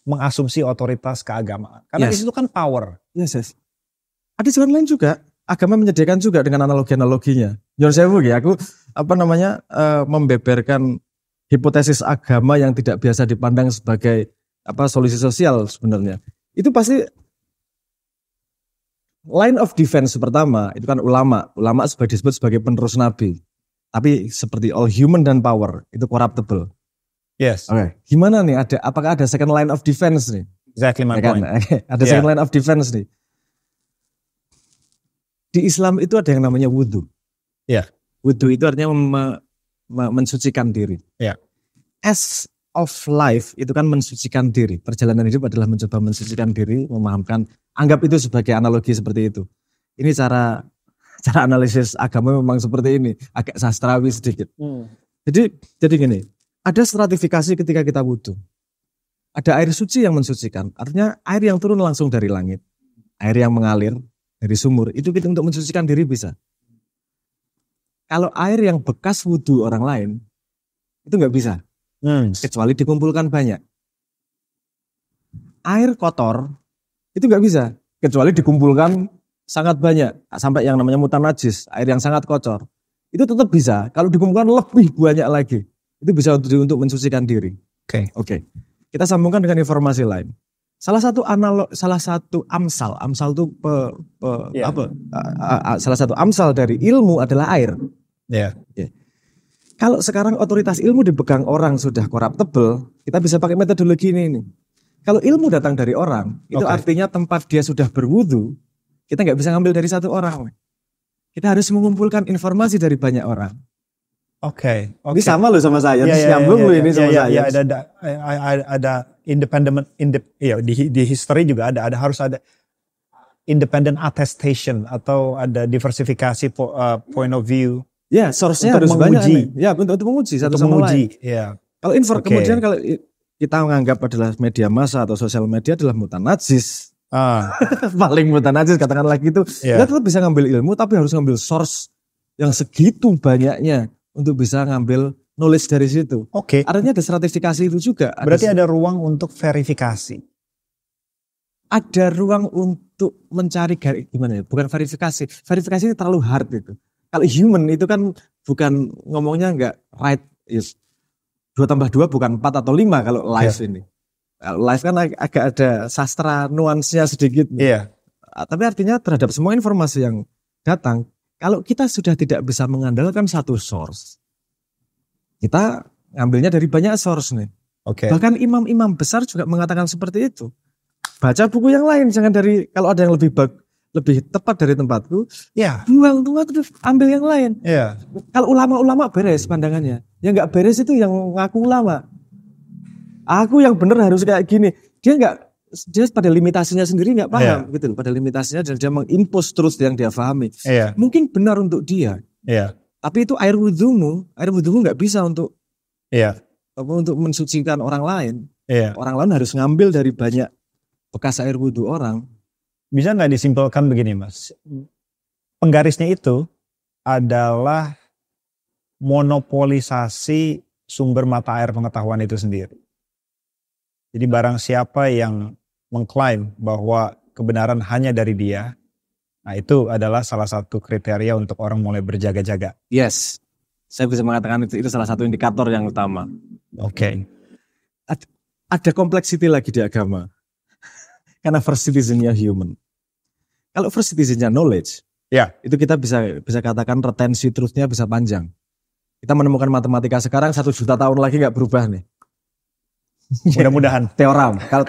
mengasumsi otoritas keagamaan. Karena di situ kan power. Yes. Ada jalan lain juga. Agama menyediakan juga dengan analoginya. John Sewu ya, aku membeberkan hipotesis agama yang tidak biasa dipandang sebagai solusi sosial sebenarnya. Itu pasti line of defense pertama itu kan ulama disebut sebagai penerus nabi. Tapi seperti all human dan power itu corruptible. Yes. Oke. Apakah ada second line of defense nih? Exactly my point. Ada second line of defense nih. Di Islam itu ada yang namanya wudhu. Yeah. Wudhu itu artinya mensucikan diri. Yeah. As of life itu kan mensucikan diri. Perjalanan hidup adalah mencoba mensucikan diri, memahamkan. Anggap itu sebagai analogi seperti itu. Ini cara analisis agama memang seperti ini, agak sastrawi sedikit. Jadi gini, ada stratifikasi ketika kita wudhu. Ada air suci yang mensucikan, artinya air yang turun langsung dari langit, air yang mengalir dari sumur, itu kita untuk mensucikan diri bisa. Kalau air yang bekas wudhu orang lain, itu nggak bisa, kecuali dikumpulkan banyak. Air kotor, itu nggak bisa, kecuali dikumpulkan sangat banyak, sampai yang namanya mutanajis, air yang sangat kotor. Itu tetap bisa, kalau dikumpulkan lebih banyak lagi, itu bisa untuk mensucikan diri. Oke. Kita sambungkan dengan informasi lain. Salah satu amsal itu salah satu amsal dari ilmu adalah air. Yeah. Kalau sekarang otoritas ilmu dipegang orang sudah corruptible, kita bisa pakai metodologi ini. Kalau ilmu datang dari orang, itu artinya tempat dia sudah berwudu, kita nggak bisa ngambil dari satu orang. Kita harus mengumpulkan informasi dari banyak orang. Oke. Ini sama loh sama saya, nyambung loh ini sama saya. Ada independent, di history juga harus ada independent attestation atau ada diversifikasi point of view. Ya, source-nya harus banyak. Ya, untuk menguji satu sama lain. Ya. Kalau kemudian kalau kita menganggap adalah media massa atau sosial media adalah mutanajis. Paling mutanajis katakanlah gitu. Kita tetap bisa ngambil ilmu tapi harus ngambil source yang segitu banyaknya untuk bisa ngambil knowledge dari situ. Artinya ada stratifikasi itu juga. Berarti ada ruang untuk verifikasi. Ada ruang untuk mencari gimana ya? Bukan verifikasi. Verifikasi itu terlalu hard gitu. Kalau human itu kan bukan ngomongnya enggak right. 2 tambah 2 bukan 4 atau 5 kalau live ini. Kalau live kan agak ada sastra nuansnya sedikit. Iya. Tapi artinya terhadap semua informasi yang datang, kalau kita sudah tidak bisa mengandalkan satu source, kita ngambilnya dari banyak source nih. Bahkan imam-imam besar juga mengatakan seperti itu. Baca buku yang lain, jangan dari, kalau ada yang lebih tepat dari tempatku, buang tempatku, ambil yang lain. Kalau ulama-ulama beres pandangannya, yang nggak beres itu yang ngaku ulama. Aku yang benar harus kayak gini. Dia pada limitasinya sendiri nggak paham gitu loh. Pada limitasinya dan dia mengimpose terus yang dia pahami. Mungkin benar untuk dia. Tapi itu air wudhumu nggak bisa untuk mensucikan orang lain. Orang lain harus ngambil dari banyak bekas air wudhu orang. Bisa nggak disimpulkan begini, Mas? Penggarisnya itu adalah monopolisasi sumber mata air pengetahuan itu sendiri. Jadi barang siapa yang mengklaim bahwa kebenaran hanya dari dia, nah itu adalah salah satu kriteria untuk orang mulai berjaga-jaga. Yes, saya bisa mengatakan itu salah satu indikator yang utama. Ada kompleksiti lagi di agama. Karena first citizen-nya human. Kalau first citizen-nya knowledge, itu kita bisa katakan retensi truth-nya bisa panjang. Kita menemukan matematika sekarang 1 juta tahun lagi nggak berubah nih. Mudah-mudahan. Teorem. Kalau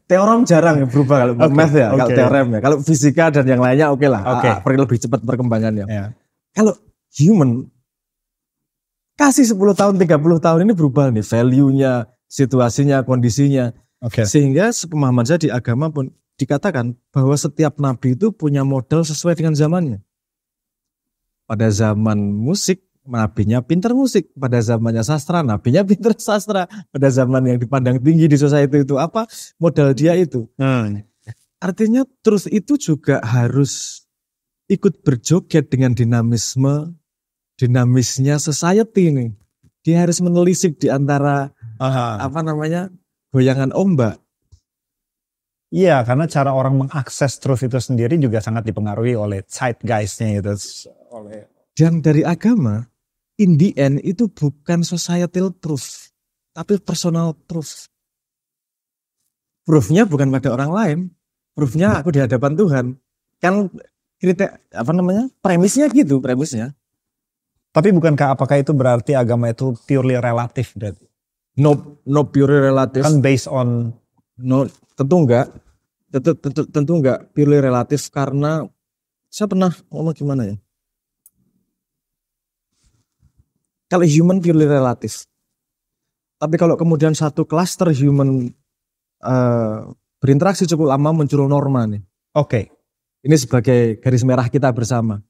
teorem jarang berubah kalau math ya. Kalau teorem ya. Kalau fisika dan yang lainnya oke lah. Lebih cepat perkembangannya. Yeah. Kalau human kasih 10 tahun, 30 tahun ini berubah nih value-nya, situasinya, kondisinya. Sehingga sepemahaman saya di agama pun dikatakan bahwa setiap nabi itu punya modal sesuai dengan zamannya. Pada zaman musik, nabinya pinter musik. Pada zamannya sastra, nabinya pinter sastra. Pada zaman yang dipandang tinggi di society itu apa? Modal dia itu. Artinya terus itu juga harus ikut berjoget dengan dinamisnya society ini. Dia harus menelisik di antara goyangan ombak. Iya, karena cara orang mengakses truth itu sendiri juga sangat dipengaruhi oleh zeitgeist-nya itu. Dan dari agama, in the end itu bukan societal truth, tapi personal truth. Proof-nya bukan pada orang lain, proof-nya aku di hadapan Tuhan. Kan premisnya gitu, premisnya. Tapi bukankah apakah itu berarti agama itu purely relatif berarti? No purely relatif. Kan based on tentu enggak. Tentu enggak purely relatif karena saya pernah ngomong gimana ya? Kalau human purely relatif. Tapi kalau kemudian satu cluster human berinteraksi cukup lama muncul norma nih. Ini sebagai garis merah kita bersama.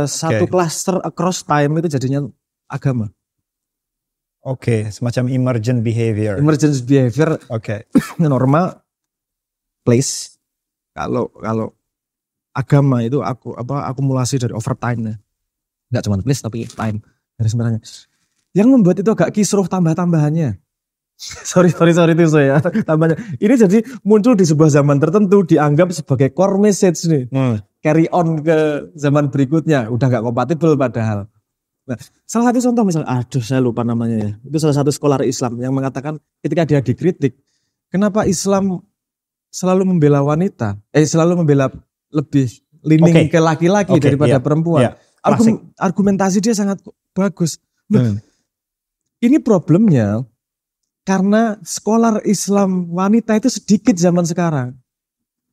Satu cluster across time itu jadinya agama. Semacam emergent behavior. Normal place. Kalau agama itu akumulasi dari overtime. Enggak cuma place tapi time garis merahnya. Yang membuat itu agak kisruh tambah-tambahannya. sorry itu saya. Tambahnya. Ini jadi muncul di sebuah zaman tertentu dianggap sebagai core message nih. Carry on ke zaman berikutnya. Udah gak kompatibel padahal. Nah, salah satu contoh misalnya, saya lupa namanya ya. Itu salah satu scholar Islam yang mengatakan ketika dia dikritik, kenapa Islam selalu membela wanita? Selalu membela lebih leaning ke laki-laki daripada perempuan. Argumentasi dia sangat bagus. Ini problemnya karena scholar Islam wanita itu sedikit zaman sekarang.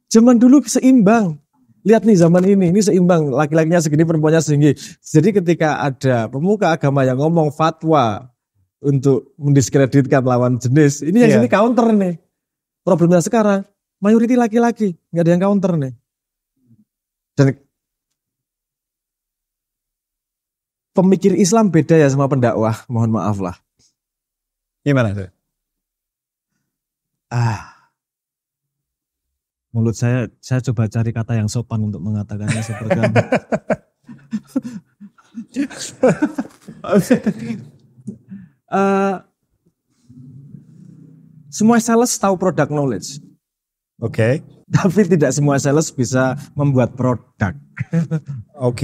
Zaman dulu seimbang. Lihat nih zaman ini seimbang, laki-lakinya segini, perempuannya segini. Jadi ketika ada pemuka agama yang ngomong fatwa untuk mendiskreditkan lawan jenis, ini yang sini counter nih. Problemnya sekarang, mayoriti laki-laki, nggak ada yang counter nih. Dan pemikir Islam beda ya sama pendakwah, mohon maaf lah. Gimana tuh? Mulut saya coba cari kata yang sopan untuk mengatakannya seperti apa. Semua sales tahu product knowledge. Tapi tidak semua sales bisa membuat produk. Aku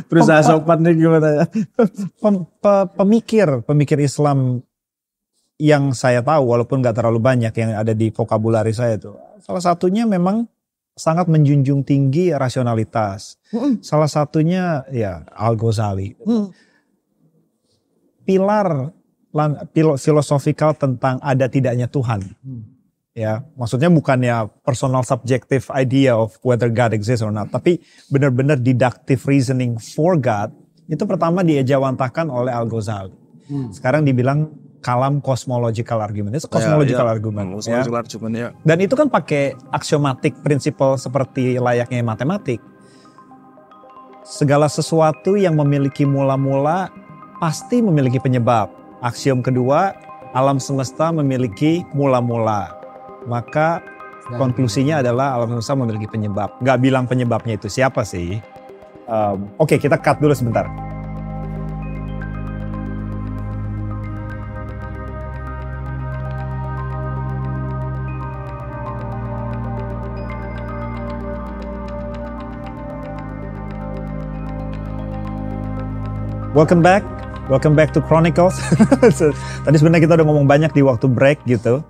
berusaha sopan nih gimana ya. Pemikir Islam yang saya tahu walaupun gak terlalu banyak yang ada di vokabulari saya itu. Salah satunya memang sangat menjunjung tinggi rasionalitas. Salah satunya ya Al-Ghazali. Pilar filosofikal tentang ada tidaknya Tuhan. Ya, maksudnya bukannya personal subjective idea of whether God exists or not, tapi benar-benar deductive reasoning for God. Itu pertama diejawantahkan oleh Al-Ghazali. Sekarang dibilang kalam cosmological argument. Itu cosmological argument. Ya. Dan itu kan pakai axiomatic principle seperti layaknya matematik. Segala sesuatu yang memiliki mula-mula pasti memiliki penyebab. Aksiom kedua, alam semesta memiliki mula-mula. Maka konklusinya adalah alam semesta memiliki penyebab. Gak bilang penyebabnya itu siapa sih. Oke, kita cut dulu sebentar. Welcome back to Chronicles. Tadi sebenarnya kita udah ngomong banyak di waktu break gitu.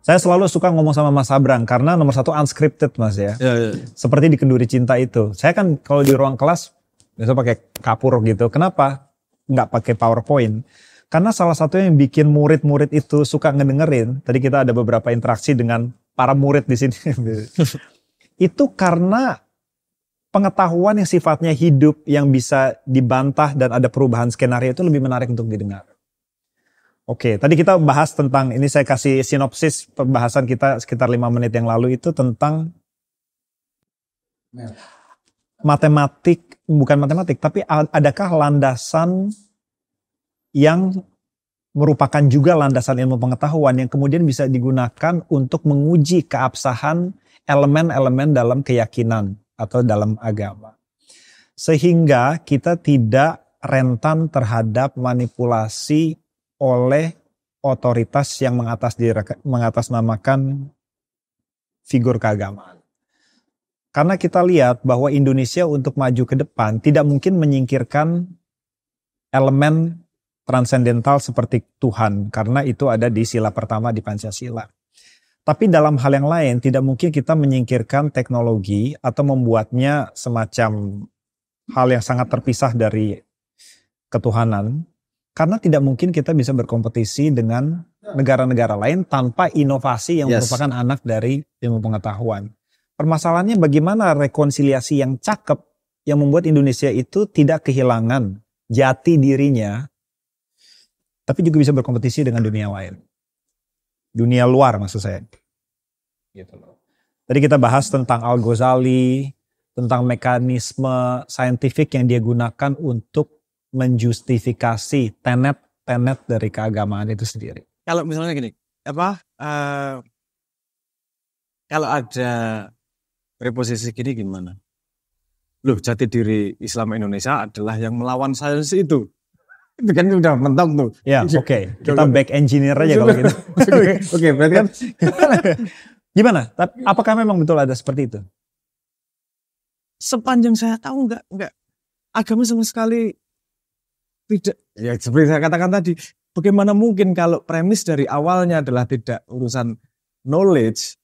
Saya selalu suka ngomong sama Mas Abrang karena nomor satu unscripted Mas ya. Seperti di Kenduri Cinta itu. Saya kan kalau di ruang kelas Biasanya pakai kapur gitu. Kenapa nggak pakai PowerPoint? Karena salah satu yang bikin murid-murid itu suka ngedengerin. Tadi kita ada beberapa interaksi dengan para murid di sini. Itu karena pengetahuan yang sifatnya hidup, yang bisa dibantah dan ada perubahan skenario itu lebih menarik untuk didengar. Oke, tadi kita bahas tentang, ini saya kasih sinopsis pembahasan kita sekitar 5 menit yang lalu itu tentang matematik, bukan matematik, tapi adakah landasan yang merupakan juga landasan ilmu pengetahuan yang kemudian bisa digunakan untuk menguji keabsahan elemen-elemen dalam keyakinan atau dalam agama. Sehingga kita tidak rentan terhadap manipulasi oleh otoritas yang mengatasnamakan figur keagamaan. Karena kita lihat bahwa Indonesia untuk maju ke depan tidak mungkin menyingkirkan elemen transendental seperti Tuhan, karena itu ada di sila pertama di Pancasila. Tapi dalam hal yang lain tidak mungkin kita menyingkirkan teknologi atau membuatnya semacam hal yang sangat terpisah dari ketuhanan, karena tidak mungkin kita bisa berkompetisi dengan negara-negara lain tanpa inovasi yang merupakan anak dari ilmu pengetahuan. Permasalahannya bagaimana rekonsiliasi yang cakep yang membuat Indonesia itu tidak kehilangan jati dirinya, tapi juga bisa berkompetisi dengan dunia lain. Dunia luar maksud saya. Gitu loh. Tadi kita bahas tentang Al-Ghazali, tentang mekanisme saintifik yang dia gunakan untuk menjustifikasi tenet-tenet dari keagamaan itu sendiri. Kalau misalnya gini, kalau ada preposisi gini gimana? Loh, jati diri Islam Indonesia adalah yang melawan sains itu. Itu kan udah mentok tuh. Ya, oke. Kita back engineer aja kalau gitu. Oke, berarti kan gimana? Apakah memang betul ada seperti itu? Sepanjang saya tahu enggak. Agama sama sekali tidak. Ya seperti saya katakan tadi, bagaimana mungkin kalau premis dari awalnya adalah tidak urusan knowledge,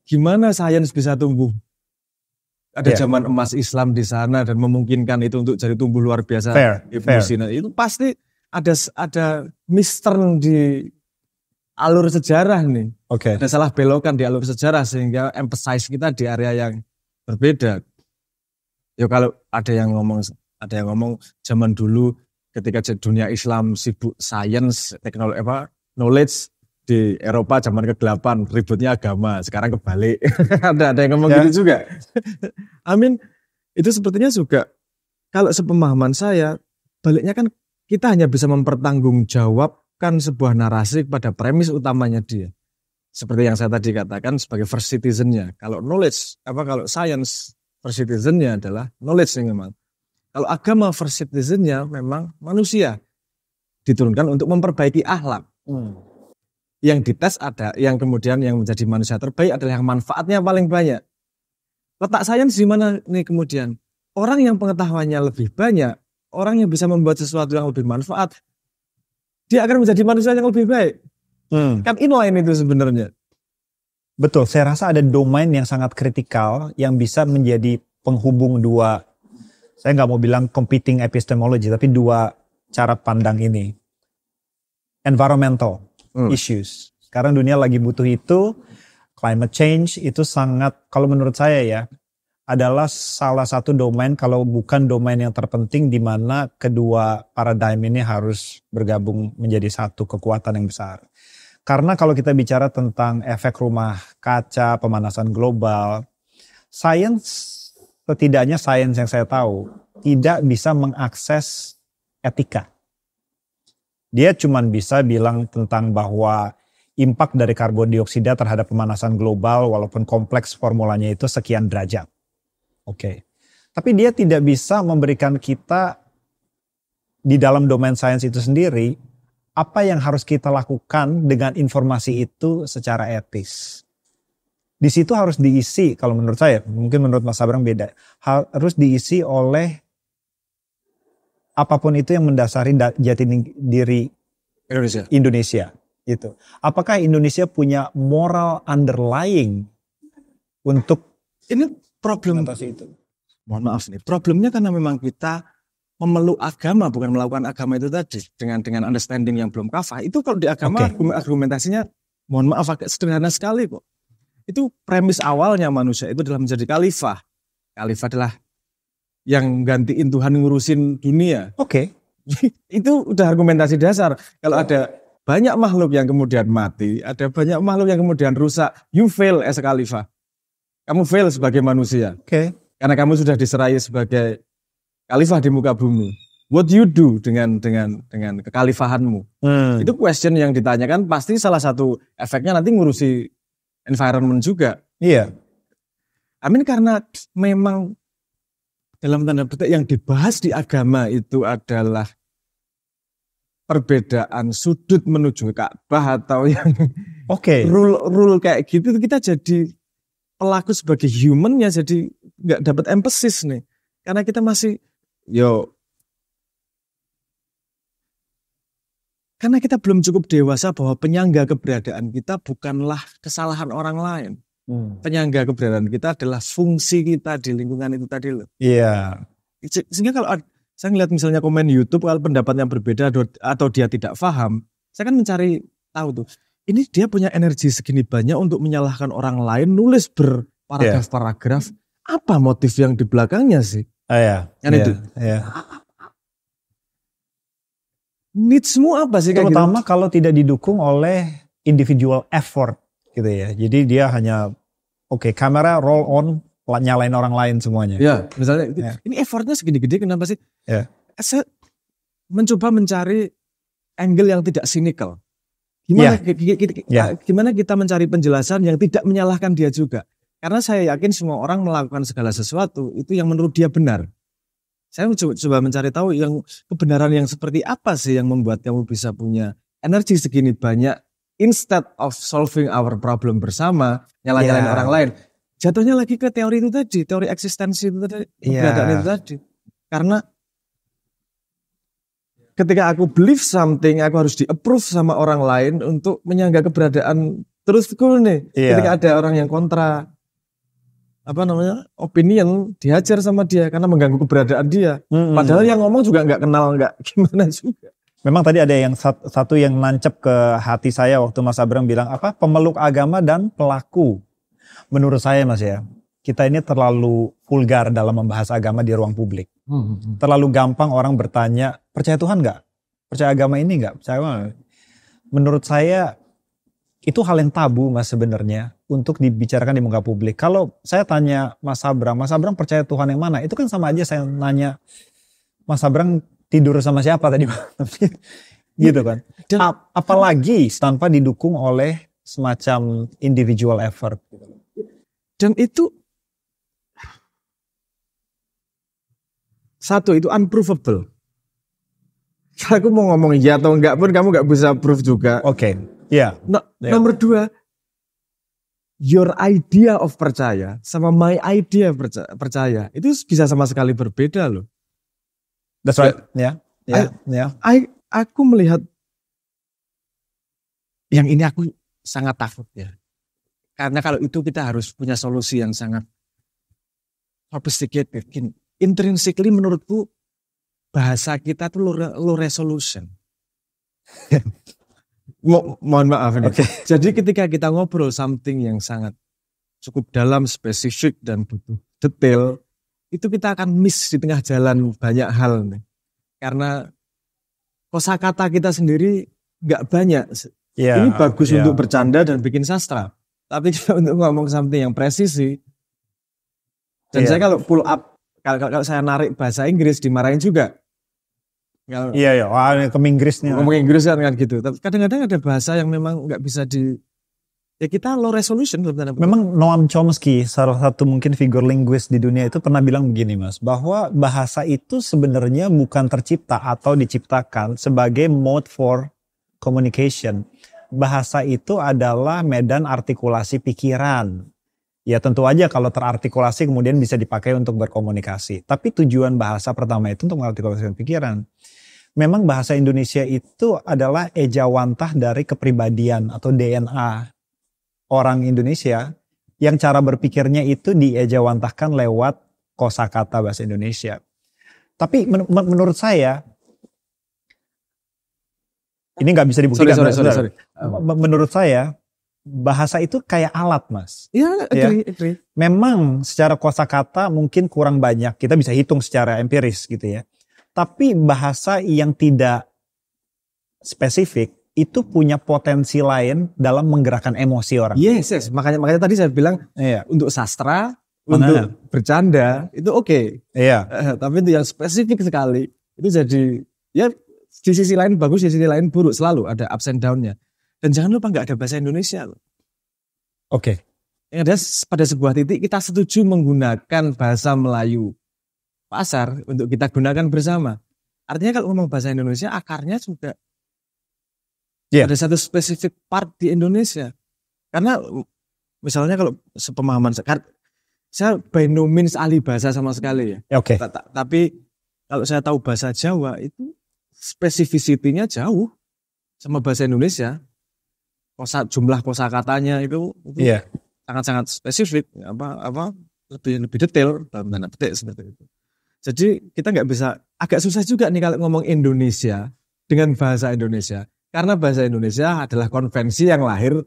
gimana sains bisa tumbuh? Ada zaman emas Islam di sana dan memungkinkan itu untuk jadi tumbuh luar biasa. Evolusi. Nah, itu pasti ada misturn di alur sejarah nih. Ada salah belokan di alur sejarah sehingga emphasize kita di area yang berbeda. Ya kalau ada yang ngomong zaman dulu ketika dunia Islam sibuk sains, teknologi knowledge, di Eropa zaman ke-8 ributnya agama, sekarang kebalik. ada yang ngomong gitu juga. Itu sepertinya juga kalau sepemahaman saya, baliknya kan kita hanya bisa mempertanggungjawabkan sebuah narasi pada premis utamanya dia. Seperti yang saya tadi katakan sebagai first citizen-nya. Kalau knowledge, kalau science first citizen-nya adalah knowledge memang. Kalau agama first citizen-nya memang manusia. Diturunkan untuk memperbaiki akhlak. Yang dites ada, yang kemudian yang menjadi manusia terbaik adalah yang manfaatnya paling banyak. Letak sains di mana nih kemudian? Orang yang pengetahuannya lebih banyak, orang yang bisa membuat sesuatu yang lebih manfaat, dia akan menjadi manusia yang lebih baik. Kan inline itu sebenarnya. Betul, saya rasa ada domain yang sangat kritikal yang bisa menjadi penghubung dua, saya nggak mau bilang competing epistemology, tapi dua cara pandang ini. Environmental issues. Sekarang dunia lagi butuh itu. Climate change itu sangat, kalau menurut saya ya, adalah salah satu domain, kalau bukan domain yang terpenting, di mana kedua paradigm ini harus bergabung menjadi satu kekuatan yang besar. Karena kalau kita bicara tentang efek rumah kaca, pemanasan global, sains, setidaknya sains yang saya tahu, tidak bisa mengakses etika. Dia cuma bisa bilang tentang bahwa impact dari karbon dioksida terhadap pemanasan global walaupun kompleks formulanya itu sekian derajat. Tapi dia tidak bisa memberikan kita di dalam domain sains itu sendiri apa yang harus kita lakukan dengan informasi itu secara etis. Di situ harus diisi, kalau menurut saya, mungkin menurut Mas Abrang beda, harus diisi oleh apapun itu yang mendasari jati diri Indonesia. Itu. Apakah Indonesia punya moral underlying untuk ini problem itu? mohon maaf nih, problemnya karena memang kita memeluk agama bukan melakukan agama itu tadi dengan understanding yang belum kafah. Itu kalau di agama argumentasinya mohon maaf agak sederhana sekali kok. Itu premis awalnya manusia itu adalah menjadi khalifah. Khalifah adalah yang gantiin Tuhan ngurusin dunia. Itu udah argumentasi dasar. Kalau ada banyak makhluk yang kemudian mati, ada banyak makhluk yang kemudian rusak, you fail as a khalifah. Kamu fail sebagai manusia. Karena kamu sudah diserai sebagai khalifah di muka bumi. What do you do dengan kekhalifahanmu? Itu question yang ditanyakan, pasti salah satu efeknya nanti ngurusi environment juga. Iya. Karena memang dalam tanda petik yang dibahas di agama itu adalah perbedaan sudut menuju Ka'bah atau yang rule kayak gitu, kita jadi pelaku sebagai human ya jadi nggak dapat emphasis nih. Karena kita masih karena kita belum cukup dewasa bahwa penyangga keberadaan kita bukanlah kesalahan orang lain. Penyangga keberadaan kita adalah fungsi kita di lingkungan itu tadi loh. Iya. Sehingga kalau saya ngeliat misalnya komen YouTube kalau pendapat yang berbeda atau dia tidak paham, saya kan mencari tahu tuh. Ini dia punya energi segini banyak untuk menyalahkan orang lain, nulis berparagraf-paragraf. Apa motif yang di belakangnya sih? Itu. Needs-mu apa sih? Terutama kalau tidak didukung oleh individual effort gitu ya. Jadi dia hanya kamera roll on, nyalain orang lain semuanya. Ya, misalnya ini effortnya segini gede kenapa sih? Saya mencoba mencari angle yang tidak cynical. Gimana kita mencari penjelasan yang tidak menyalahkan dia juga? Karena saya yakin semua orang melakukan segala sesuatu itu yang menurut dia benar. Saya coba mencari tahu yang kebenaran yang seperti apa sih yang membuat kamu bisa punya energi segini banyak instead of solving our problem bersama, nyalain orang lain. Jatuhnya lagi ke teori itu tadi, teori eksistensi itu tadi, keberadaan itu tadi. Karena ketika aku believe something, aku harus di-approve sama orang lain untuk menyangga keberadaan terusku nih. Ketika ada orang yang kontra opinion, dihajar sama dia karena mengganggu keberadaan dia. Padahal yang ngomong juga nggak kenal, nggak gimana juga. Memang tadi ada yang satu yang nancep ke hati saya waktu Mas Abraham bilang pemeluk agama dan pelaku. Menurut saya Mas ya, kita ini terlalu vulgar dalam membahas agama di ruang publik. Terlalu gampang orang bertanya, percaya Tuhan nggak? Percaya agama ini nggak? Percaya? Menurut saya itu hal yang tabu Mas sebenarnya untuk dibicarakan di muka publik. Kalau saya tanya Mas Abraham percaya Tuhan yang mana? Itu kan sama aja saya nanya Mas Abraham tidur sama siapa tadi? Gitu kan. Apalagi tanpa didukung oleh semacam individual effort. Dan itu satu, itu unprovable. Kalau aku mau ngomong iya atau enggak pun kamu enggak bisa prove juga. Nomor dua, your idea of percaya sama my idea percaya itu bisa sama sekali berbeda loh. That's right. Aku melihat yang ini aku sangat takut ya. Karena kalau itu kita harus punya solusi yang sangat sophisticated. Intrinsically menurutku bahasa kita tuh low resolution. Mohon maaf ini. Jadi ketika kita ngobrol something yang sangat cukup dalam, spesifik dan butuh detail, itu kita akan miss di tengah jalan banyak hal nih. Karena kosakata kita sendiri nggak banyak. Ini bagus untuk bercanda dan bikin sastra. Tapi untuk ngomong something yang presisi. Dan saya kalau pull up, kalau saya narik bahasa Inggris dimarahin juga. Ke Inggrisnya. Ngomong Inggris kan gitu. Tapi kadang-kadang ada bahasa yang memang nggak bisa kita low resolution. Memang Noam Chomsky, salah satu mungkin figur linguis di dunia itu pernah bilang begini Mas, bahwa bahasa itu sebenarnya bukan tercipta atau diciptakan sebagai mode for communication. Bahasa itu adalah medan artikulasi pikiran. Ya tentu aja kalau terartikulasi kemudian bisa dipakai untuk berkomunikasi. Tapi tujuan bahasa pertama itu untuk mengartikulasikan pikiran. Memang bahasa Indonesia itu adalah ejawantah dari kepribadian atau DNA orang Indonesia yang cara berpikirnya itu diejawantahkan lewat kosakata bahasa Indonesia. Tapi menurut saya ini nggak bisa dibuktikan. Sorry. Menurut saya bahasa itu kayak alat, Mas. Iya, agree. Memang secara kosakata mungkin kurang banyak. Kita bisa hitung secara empiris gitu ya. Tapi bahasa yang tidak spesifik itu punya potensi lain dalam menggerakkan emosi orang. Yes. Makanya tadi saya bilang untuk sastra, untuk bercanda itu oke. Iya. Tapi untuk yang spesifik sekali itu jadi ya di sisi lain bagus, di sisi lain buruk, selalu ada ups and down-nya. Dan jangan lupa nggak ada bahasa Indonesia loh. Oke. Yang ada pada sebuah titik kita setuju menggunakan bahasa Melayu pasar untuk kita gunakan bersama. Artinya kalau ngomong bahasa Indonesia akarnya juga ada satu spesifik part di Indonesia. Karena misalnya kalau sepemahaman saya by no means ahli bahasa sama sekali ya. Oke. Tapi kalau saya tahu bahasa Jawa itu spesifisitinya jauh sama bahasa Indonesia. Jumlah kosakatanya itu sangat-sangat spesifik, lebih detail dalam tanda petik seperti itu. Jadi kita nggak bisa, agak susah juga nih kalau ngomong Indonesia dengan bahasa Indonesia, karena bahasa Indonesia adalah konvensi yang lahir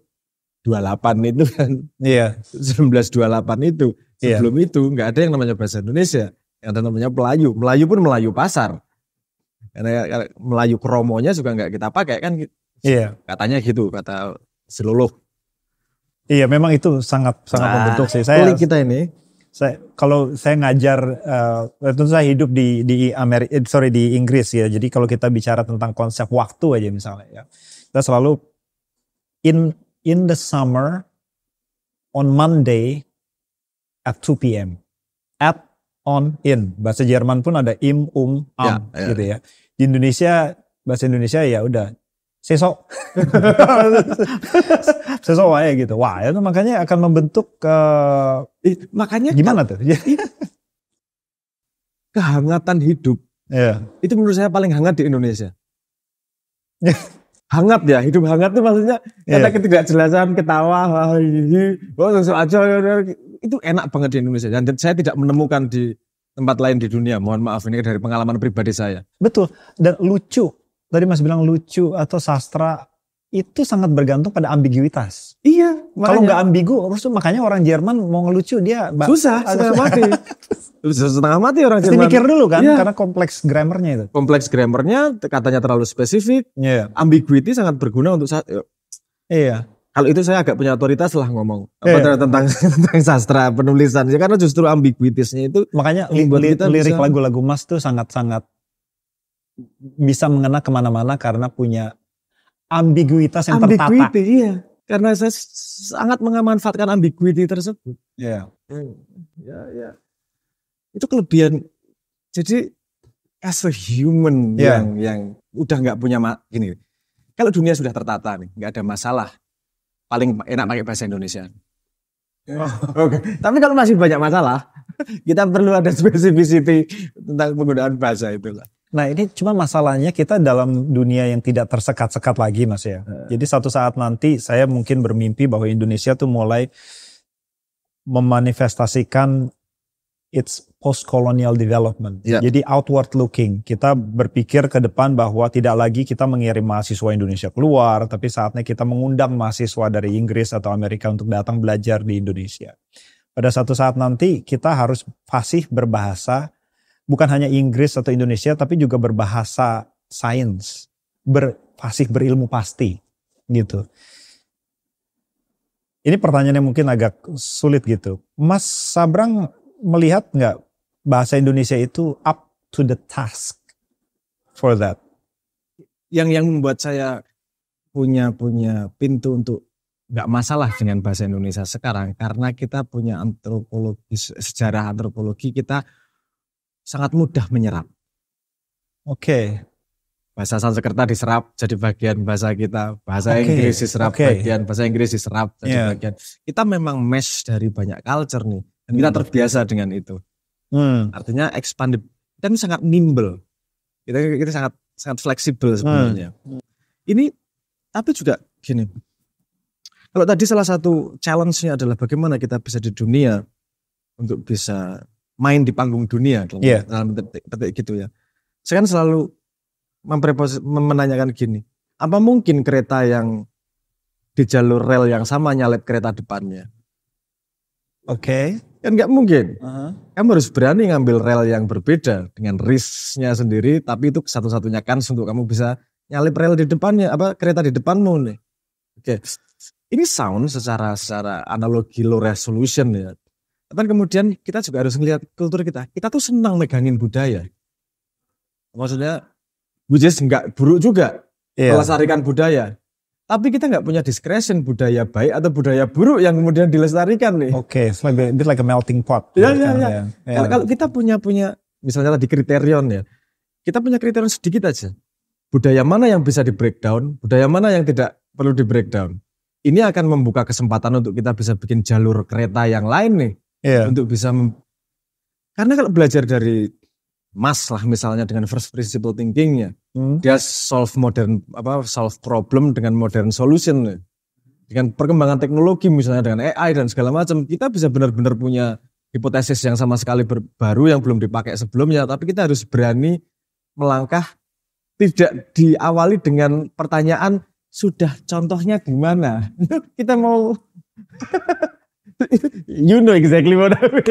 28 itu kan, 1928 itu. Sebelum itu nggak ada yang namanya bahasa Indonesia, yang ada namanya Melayu. Melayu pun Melayu pasar, karena Melayu kromonya juga nggak kita pakai kan. Katanya gitu, kata Siluluh. Iya, memang itu sangat membentuk sih. Kita ini. Kalau saya ngajar, tentu saya hidup di Inggris ya. Jadi kalau kita bicara tentang konsep waktu aja misalnya ya, kita selalu in the summer on Monday at 2 p.m. At, on, in. Bahasa Jerman pun ada im, am gitu ya. Di Indonesia, bahasa Indonesia ya udah sesok. Sesok aja gitu. Wah, itu makanya akan membentuk makanya gimana tuh? Kehangatan hidup. Itu menurut saya paling hangat di Indonesia. Hangat ya, hidup hangat itu maksudnya karena ketidakjelasan, ketawa, aja itu enak banget di Indonesia. Dan saya tidak menemukan di tempat lain di dunia. Mohon maaf, ini dari pengalaman pribadi saya. Betul, dan lucu. Tadi Mas bilang lucu atau sastra itu sangat bergantung pada ambiguitas. Iya. Kalau nggak ambigu, makanya orang Jerman mau ngelucu dia susah, setengah mati. Setengah mati orang Jerman. Pasti mikir dulu kan, karena kompleks grammarnya itu. Kompleks grammarnya, katanya terlalu spesifik. Ambiguity sangat berguna untuk Kalau itu saya agak punya otoritas lah ngomong tentang sastra penulisan. Karena justru ambiguitasnya itu. Makanya lirik lagu-lagu Mas tuh sangat-sangat bisa mengena kemana-mana karena punya ambiguitas yang tertata. Iya. Karena saya sangat memanfaatkan ambiguity tersebut. Ya. Itu kelebihan. Jadi as a human yang udah nggak punya gini. Kalau dunia sudah tertata nih, nggak ada masalah. Paling enak pakai bahasa Indonesia. Oke. Tapi kalau masih banyak masalah, kita perlu ada specificity tentang penggunaan bahasa itu lah. Nah ini cuma masalahnya kita dalam dunia yang tidak tersekat-sekat lagi Mas ya. Jadi satu saat nanti saya mungkin bermimpi bahwa Indonesia tuh mulai memanifestasikan its post-colonial development. Jadi outward looking. Kita berpikir ke depan bahwa tidak lagi kita mengirim mahasiswa Indonesia keluar, tapi saatnya kita mengundang mahasiswa dari Inggris atau Amerika untuk datang belajar di Indonesia. Pada satu saat nanti kita harus fasih berbahasa, bukan hanya Inggris atau Indonesia, tapi juga berbahasa sains, fasih berilmu pasti, gitu. Ini pertanyaan yang mungkin agak sulit gitu. Mas Sabrang melihat nggak bahasa Indonesia itu up to the task for that? Yang membuat saya punya pintu untuk nggak masalah dengan bahasa Indonesia sekarang, karena kita punya sejarah antropologi kita sangat mudah menyerap. Oke. Bahasa Sanskerta diserap jadi bagian bahasa kita. Bahasa Inggris diserap bagian. Bahasa Inggris diserap jadi bagian. Kita memang mesh dari banyak culture nih. Dan kita terbiasa dengan itu. Artinya expanded. Kita sangat nimble. Kita sangat fleksibel sebenarnya. Ini tapi juga gini. Kalau tadi salah satu challenge-nya adalah bagaimana kita bisa di dunia untuk bisa main di panggung dunia Iya. dalam detik gitu ya. Saya kan selalu menanyakan gini, apa mungkin kereta yang di jalur rel yang sama nyalip kereta depannya? Oke. Kan nggak mungkin. Uh-huh. Kamu harus berani ngambil rel yang berbeda dengan risk-nya sendiri, tapi itu satu-satunya kans untuk kamu bisa nyalip rel di depannya, kereta di depanmu nih. Oke. Ini sound secara analogi low resolution ya. Tapi kemudian kita juga harus melihat kultur kita. Kita tuh senang megangin budaya. Maksudnya, which is nggak buruk juga melestarikan budaya. Tapi kita nggak punya discretion budaya baik atau budaya buruk yang kemudian dilestarikan nih. Oke, it's like a melting pot. Ya. Kalau kita punya misalnya tadi kriterion ya. Kita punya kriterion sedikit aja. Budaya mana yang bisa di breakdown, budaya mana yang tidak perlu di breakdown. Ini akan membuka kesempatan untuk kita bisa bikin jalur kereta yang lain nih. Untuk bisa karena kalau belajar dari Mas lah misalnya dengan first principle thinkingnya, dia solve problem dengan modern solution nih. Dengan perkembangan teknologi misalnya dengan AI dan segala macam, kita bisa benar-benar punya hipotesis yang sama sekali baru yang belum dipakai sebelumnya, tapi kita harus berani melangkah tidak diawali dengan pertanyaan sudah contohnya di mana. Kita mau you know exactly what I mean.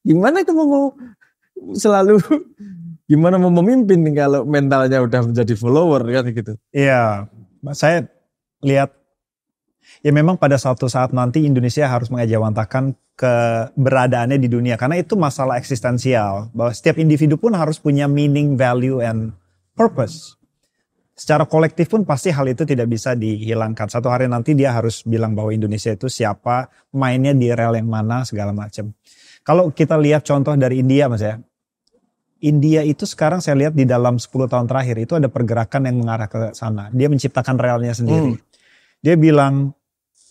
Gimana kamu mau selalu gimana mau memimpin kalau mentalnya udah menjadi follower kan gitu. Iya, saya lihat ya memang pada suatu saat nanti Indonesia harus mengejawantakan keberadaannya di dunia karena itu masalah eksistensial bahwa setiap individu pun harus punya meaning, value and purpose. Secara kolektif pun pasti hal itu tidak bisa dihilangkan. Satu hari nanti dia harus bilang bahwa Indonesia itu siapa, mainnya di rel yang mana, segala macam. Kalau kita lihat contoh dari India Mas ya. India itu sekarang saya lihat di dalam 10 tahun terakhir itu ada pergerakan yang mengarah ke sana. Dia menciptakan relnya sendiri. Dia bilang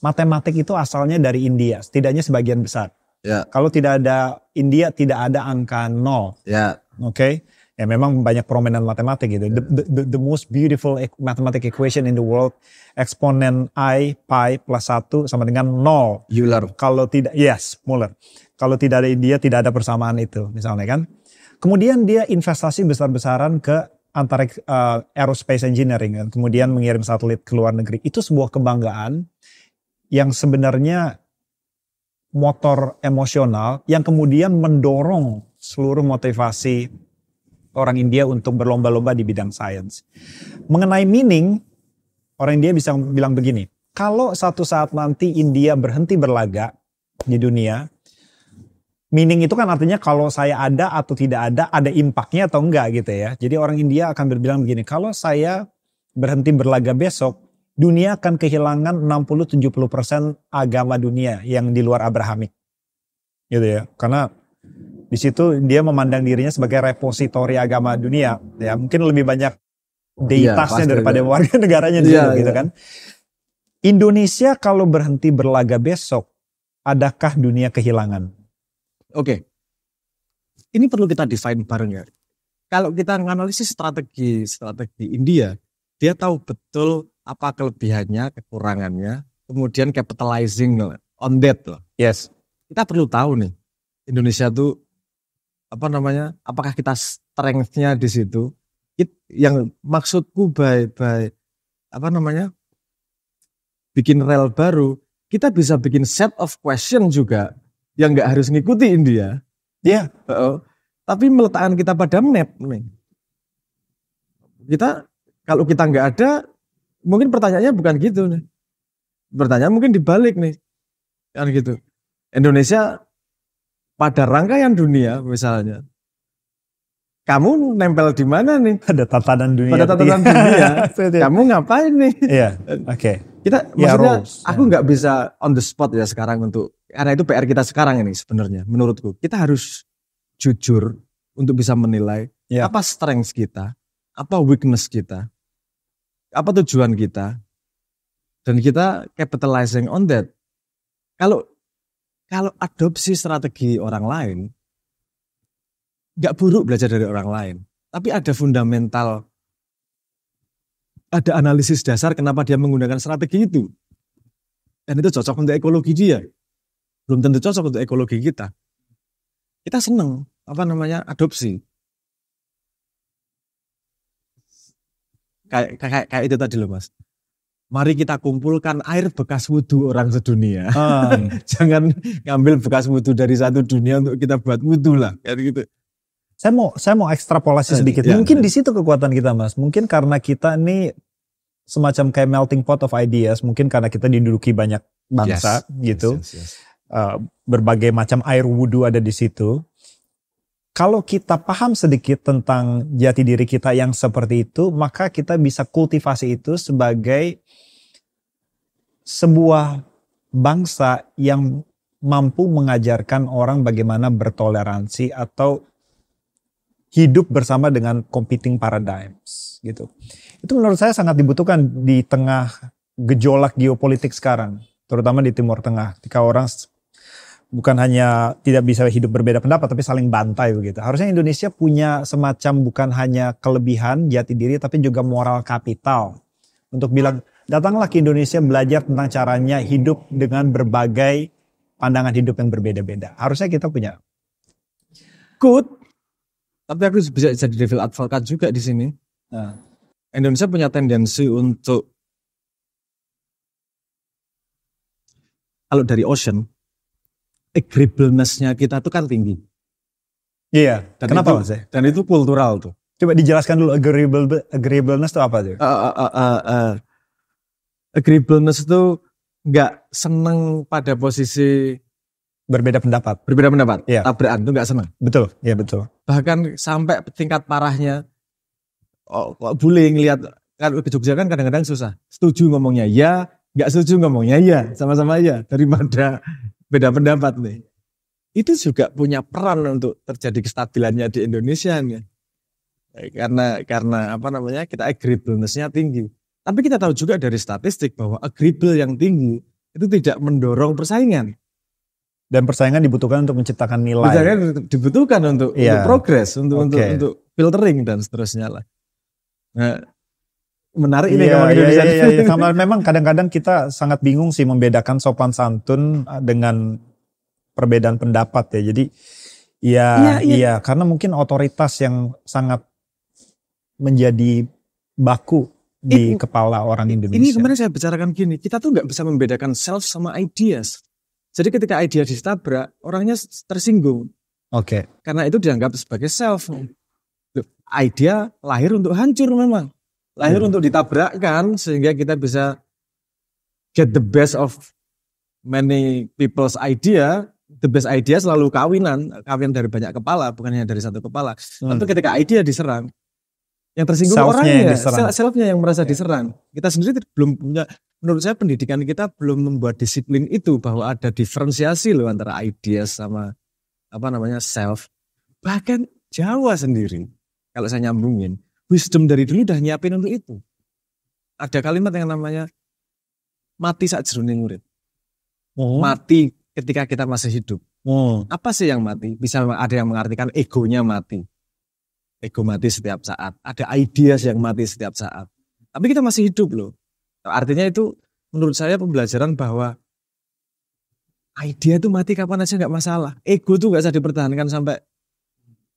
matematik itu asalnya dari India, setidaknya sebagian besar. Ya. Kalau tidak ada India, tidak ada angka 0. Ya. Oke. Ya memang banyak prominent matematik gitu. The most beautiful mathematical equation in the world, eksponen I pi plus 1 sama dengan 0. Euler. Kalau tidak, yes, Muller. Kalau tidak ada India, tidak ada persamaan itu misalnya kan. Kemudian dia investasi besar-besaran ke antara aerospace engineering dan kemudian mengirim satelit ke luar negeri. Itu sebuah kebanggaan yang sebenarnya motor emosional yang kemudian mendorong seluruh motivasi orang India untuk berlomba-lomba di bidang sains. Mengenai meaning, orang India bisa bilang begini, kalau satu saat nanti India berhenti berlaga di dunia, meaning itu kan artinya kalau saya ada atau tidak ada impactnya atau enggak gitu ya. Jadi orang India akan berbilang begini, kalau saya berhenti berlaga besok, dunia akan kehilangan 60-70% agama dunia yang di luar Abrahamik. Gitu ya, karena di situ dia memandang dirinya sebagai repositori agama dunia. Ya, mungkin lebih banyak deitasnya daripada warga negaranya dulu gitu kan. Indonesia kalau berhenti berlaga besok, adakah dunia kehilangan? Oke. Ini perlu kita define bareng ya. Kalau kita menganalisis strategi India, dia tahu betul apa kelebihannya, kekurangannya, kemudian capitalizing on that loh. Yes. Kita perlu tahu nih, Indonesia tuh apakah kita strength-nya di situ? Yang maksudku by bikin rel baru, kita bisa bikin set of question juga yang nggak harus ngikuti India. Iya. Tapi meletakkan kita pada map nih. Kalau kita nggak ada, mungkin pertanyaannya bukan gitu nih. Pertanyaan mungkin dibalik nih, kan gitu. Indonesia pada rangkaian dunia misalnya, kamu nempel di mana nih? Pada tatanan dunia. Pada tatanan dunia, kamu ngapain nih? Iya, oke. Maksudnya aku nggak bisa on the spot ya sekarang karena itu PR kita sekarang ini sebenarnya. Menurutku kita harus jujur untuk bisa menilai apa strength kita, apa weakness kita, apa tujuan kita, dan kita capitalizing on that. Kalau adopsi strategi orang lain, gak buruk belajar dari orang lain. Tapi ada fundamental, ada analisis dasar kenapa dia menggunakan strategi itu. Dan itu cocok untuk ekologi dia. Belum tentu cocok untuk ekologi kita. kita seneng adopsi. Kayak itu tadi loh Mas. Mari kita kumpulkan air bekas wudhu orang sedunia. Jangan ngambil bekas wudhu dari satu dunia untuk kita buat wudhu lah, kayak gitu. Saya mau ekstrapolasi sedikit. Mungkin di situ kekuatan kita Mas. Mungkin karena kita ini semacam kayak melting pot of ideas. Mungkin karena kita diduduki banyak bangsa gitu. Yes. Berbagai macam air wudhu ada di situ. Kalau kita paham sedikit tentang jati diri kita yang seperti itu, maka kita bisa kultivasi itu sebagai sebuah bangsa yang mampu mengajarkan orang bagaimana bertoleransi atau hidup bersama dengan competing paradigms gitu. Itu menurut saya sangat dibutuhkan di tengah gejolak geopolitik sekarang, terutama di Timur Tengah. Ketika orang bukan hanya tidak bisa hidup berbeda pendapat, tapi saling bantai begitu. Harusnya Indonesia punya semacam bukan hanya kelebihan jati diri, tapi juga moral kapital untuk bilang, datanglah ke Indonesia belajar tentang caranya hidup dengan berbagai pandangan hidup yang berbeda-beda. Harusnya kita punya. Good. Tapi aku bisa jadi devil advocate juga di sini. Indonesia punya tendensi untuk, kalau dari ocean, agreeableness-nya kita tuh kan tinggi. Iya. Dan kenapa Mas? Mas? Dan itu kultural tuh. Coba dijelaskan dulu agreeableness itu apa tuh? Agreeableness itu nggak seneng pada posisi berbeda pendapat. Ya. Tabrakan itu nggak seneng. Betul. Ya betul. Bahkan sampai tingkat parahnya, kok bullying lihat kan ke Jogja kan kadang-kadang susah. Setuju ngomongnya ya, nggak setuju ngomongnya ya, sama-sama ya, daripada beda pendapat nih. Itu juga punya peran untuk terjadi kestabilannya di Indonesia nih. Karena kita agreeableness-nya tinggi. Tapi kita tahu juga dari statistik bahwa agreeable yang tinggi itu tidak mendorong persaingan. Dan persaingan dibutuhkan untuk menciptakan nilai. Persaingan dibutuhkan untuk progres, untuk filtering dan seterusnya lah. Nah, menarik ini kalau Indonesia. Sama memang kadang-kadang kita sangat bingung sih membedakan sopan santun dengan perbedaan pendapat ya. Jadi iya karena mungkin otoritas yang sangat menjadi baku di kepala orang Indonesia. Ini kemarin saya bicarakan gini, kita tuh nggak bisa membedakan self sama ideas. Jadi ketika idea ditabrak, orangnya tersinggung. Oke. Karena itu dianggap sebagai self. Idea lahir untuk hancur memang. Lahir untuk ditabrakkan sehingga kita bisa get the best of many people's idea. The best idea selalu kawin dari banyak kepala, bukan hanya dari satu kepala. Tapi ketika idea diserang, yang tersinggung orangnya, selfnya yang merasa diserang. Kita sendiri belum punya, menurut saya pendidikan kita belum membuat disiplin itu bahwa ada diferensiasi loh antara ideas sama self. Bahkan Jawa sendiri, kalau saya nyambungin, wisdom dari dulu udah nyiapin untuk itu. Ada kalimat yang namanya mati sak jroning urip. Mati ketika kita masih hidup. Apa sih yang mati? Bisa ada yang mengartikan egonya mati. Ego mati setiap saat. Ada ideas yang mati setiap saat. Tapi kita masih hidup loh. Artinya itu menurut saya pembelajaran bahwa idea itu mati kapan aja gak masalah. Ego tuh gak usah dipertahankan sampai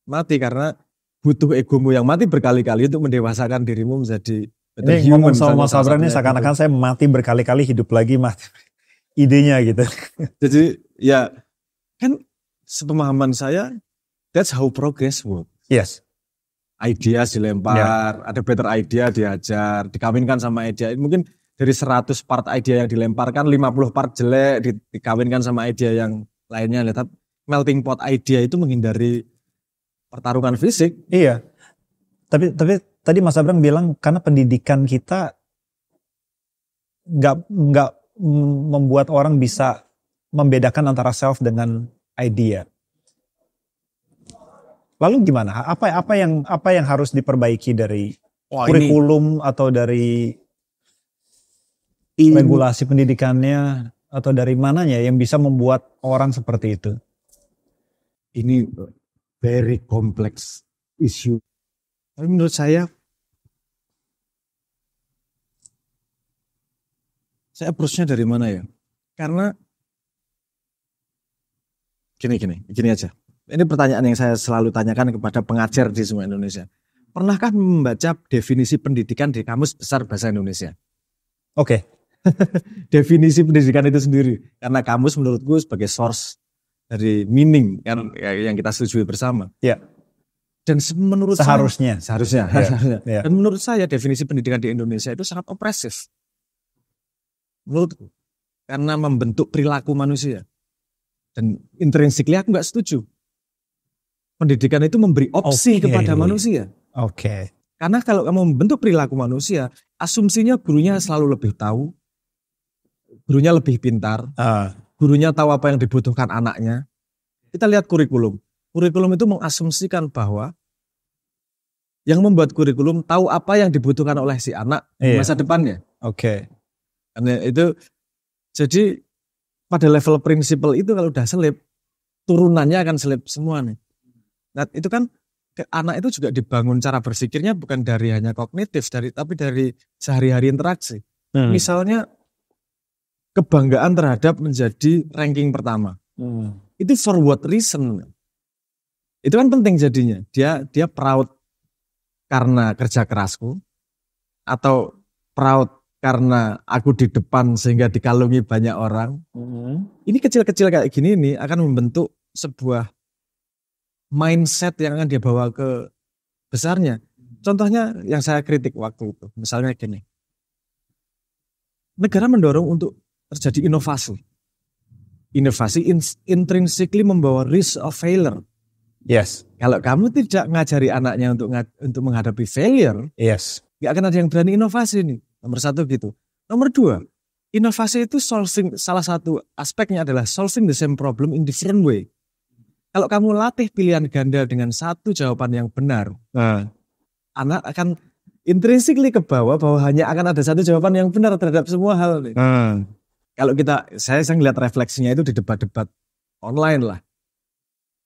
mati karena butuh egomu yang mati berkali-kali untuk mendewasakan dirimu menjadi ini ngomong sama Mas Abram ini seakan-akan saya mati berkali-kali hidup lagi mati. Idenya gitu. Jadi ya kan sepemahaman saya that's how progress works. Yes. Ideas dilempar, ada better idea diajar, dikawinkan sama ide. Mungkin dari 100 part idea yang dilemparkan 50 part jelek dikawinkan sama ide yang lainnya. Tapi melting pot idea itu menghindari pertarungan fisik. Iya. Tapi tadi Mas Abram bilang karena pendidikan kita nggak membuat orang bisa membedakan antara self dengan idea. Lalu gimana? Apa yang harus diperbaiki dari kurikulum atau dari regulasi pendidikannya atau dari mananya yang bisa membuat orang seperti itu? Ini very complex issue. Tapi menurut saya approach-nya dari mana ya? Karena gini aja. Ini pertanyaan yang saya selalu tanyakan kepada pengajar di semua Indonesia. Pernahkah membaca definisi pendidikan di Kamus Besar Bahasa Indonesia? Oke. Definisi pendidikan itu sendiri. Karena kamus menurutku sebagai source dari meaning kan yang kita setujui bersama. Ya. Dan menurut seharusnya. Seharusnya. Ya. Dan menurut saya definisi pendidikan di Indonesia itu sangat opresif. Menurutku. Karena membentuk perilaku manusia. Dan intrinsically aku nggak setuju. Pendidikan itu memberi opsi kepada manusia. Oke. Karena kalau kamu membentuk perilaku manusia, asumsinya gurunya selalu lebih tahu, gurunya lebih pintar, gurunya tahu apa yang dibutuhkan anaknya. Kita lihat kurikulum. Kurikulum itu mengasumsikan bahwa yang membuat kurikulum tahu apa yang dibutuhkan oleh si anak di masa depannya. Oke. Karena itu, jadi pada level prinsipal itu kalau udah selip, turunannya akan selip semua nih. Nah itu kan anak itu juga dibangun cara berpikirnya bukan dari hanya kognitif, tapi dari sehari-hari interaksi. Misalnya kebanggaan terhadap menjadi ranking pertama. Itu for what reason? Itu kan penting jadinya. Dia proud karena kerja kerasku, atau proud karena aku di depan sehingga dikalungi banyak orang. Ini kecil-kecil kayak gini nih akan membentuk sebuah mindset yang akan dia bawa ke besarnya. Contohnya yang saya kritik waktu itu, misalnya gini. Negara mendorong untuk terjadi inovasi. Inovasi intrinsically membawa risk of failure. Yes. Kalau kamu tidak ngajari anaknya untuk menghadapi failure, gak akan ada yang berani inovasi nih. Nomor satu gitu. Nomor dua, inovasi itu salah satu aspeknya adalah solving the same problem in different way. Kalau kamu latih pilihan ganda dengan satu jawaban yang benar, anak akan intrinsically ke bawah bahwa hanya akan ada satu jawaban yang benar terhadap semua hal. Kalau saya ngeliat refleksinya itu di debat-debat online lah.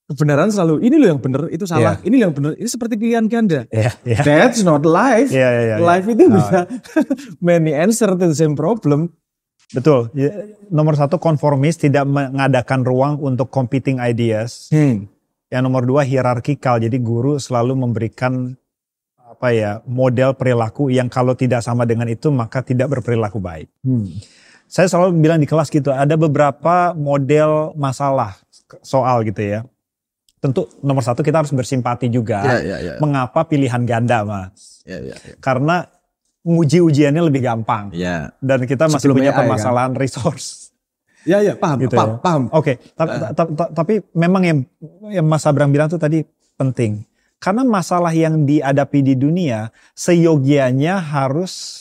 Kebenaran selalu, ini loh yang benar, itu salah, ini yang benar, ini seperti pilihan ganda. That's not life. Life itu bisa many answer to the same problem. Betul. Nomor satu, konformis, tidak mengadakan ruang untuk competing ideas. Yang nomor dua, hierarkikal. Jadi guru selalu memberikan model perilaku yang kalau tidak sama dengan itu maka tidak berperilaku baik. Saya selalu bilang di kelas gitu, ada beberapa model masalah soal gitu ya. Tentu nomor satu kita harus bersimpati juga. Mengapa pilihan ganda, Mas? Karena ujiannya lebih gampang. Dan kita masih sebelum punya AI, permasalahan resource. Paham, gitu paham. Oke, tapi memang yang Mas Abraham bilang itu tadi penting. Karena masalah yang dihadapi di dunia seyogianya harus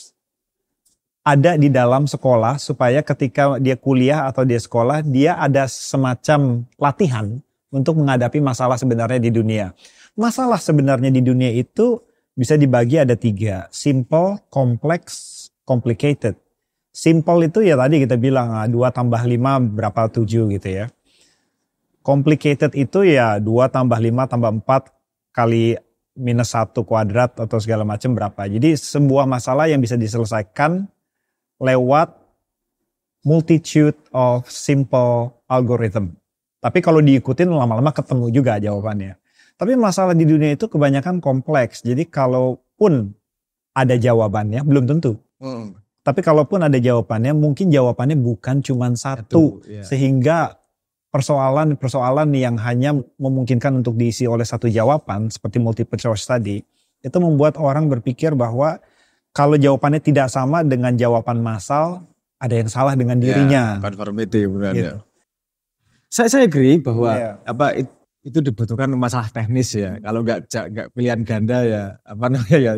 ada di dalam sekolah supaya ketika dia kuliah atau dia sekolah, dia ada semacam latihan untuk menghadapi masalah sebenarnya di dunia. Masalah sebenarnya di dunia itu bisa dibagi ada 3. Simple, complex, complicated. Simple itu ya tadi kita bilang 2 tambah 5 berapa 7 gitu ya. Complicated itu ya 2 tambah 5 tambah 4 kali minus 1 kuadrat atau segala macam berapa. Jadi sebuah masalah yang bisa diselesaikan lewat multitude of simple algorithm. Tapi kalau diikutin lama-lama ketemu juga jawabannya. Tapi masalah di dunia itu kebanyakan kompleks. Jadi kalaupun ada jawabannya, belum tentu. Tapi kalaupun ada jawabannya, mungkin jawabannya bukan cuma satu. Sehingga persoalan-persoalan yang hanya memungkinkan untuk diisi oleh satu jawaban, seperti multiple choice tadi, itu membuat orang berpikir bahwa kalau jawabannya tidak sama dengan jawaban massal, ada yang salah dengan dirinya. Conformity benar gitu. Saya agree bahwa itu dibutuhkan masalah teknis ya. Kalau nggak pilihan ganda ya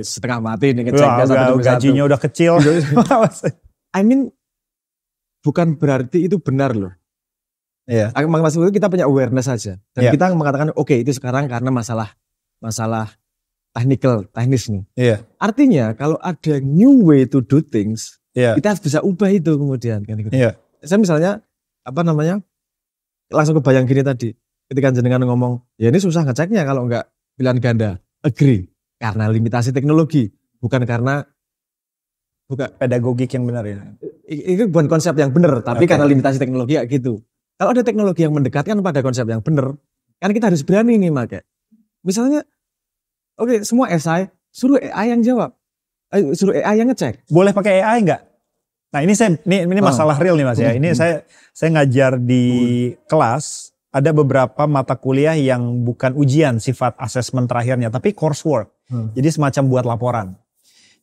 setengah mati nih ngecek gajinya udah kecil. I mean bukan berarti itu benar loh. Maksudnya kita punya awareness saja dan kita mengatakan oke, itu sekarang karena masalah teknis nih. Artinya kalau ada new way to do things, kita harus bisa ubah itu kemudian kan. Saya misalnya langsung kebayang gini tadi. Ketika jenengan ngomong, ya ini susah ngeceknya kalau enggak pilihan ganda. Agree. Karena limitasi teknologi. Bukan pedagogik yang benar ya. Itu bukan konsep yang benar. Tapi karena limitasi teknologi kayak gitu. Kalau ada teknologi yang mendekatkan pada konsep yang benar, Kan kita harus berani nih make. Misalnya, oke, semua esai, suruh AI yang jawab. Suruh AI yang ngecek. Boleh pakai AI nggak? Nah ini masalah real nih Mas ya. Ini saya ngajar di kelas, ada beberapa mata kuliah yang bukan ujian sifat asesmen terakhirnya, tapi coursework. Jadi semacam buat laporan.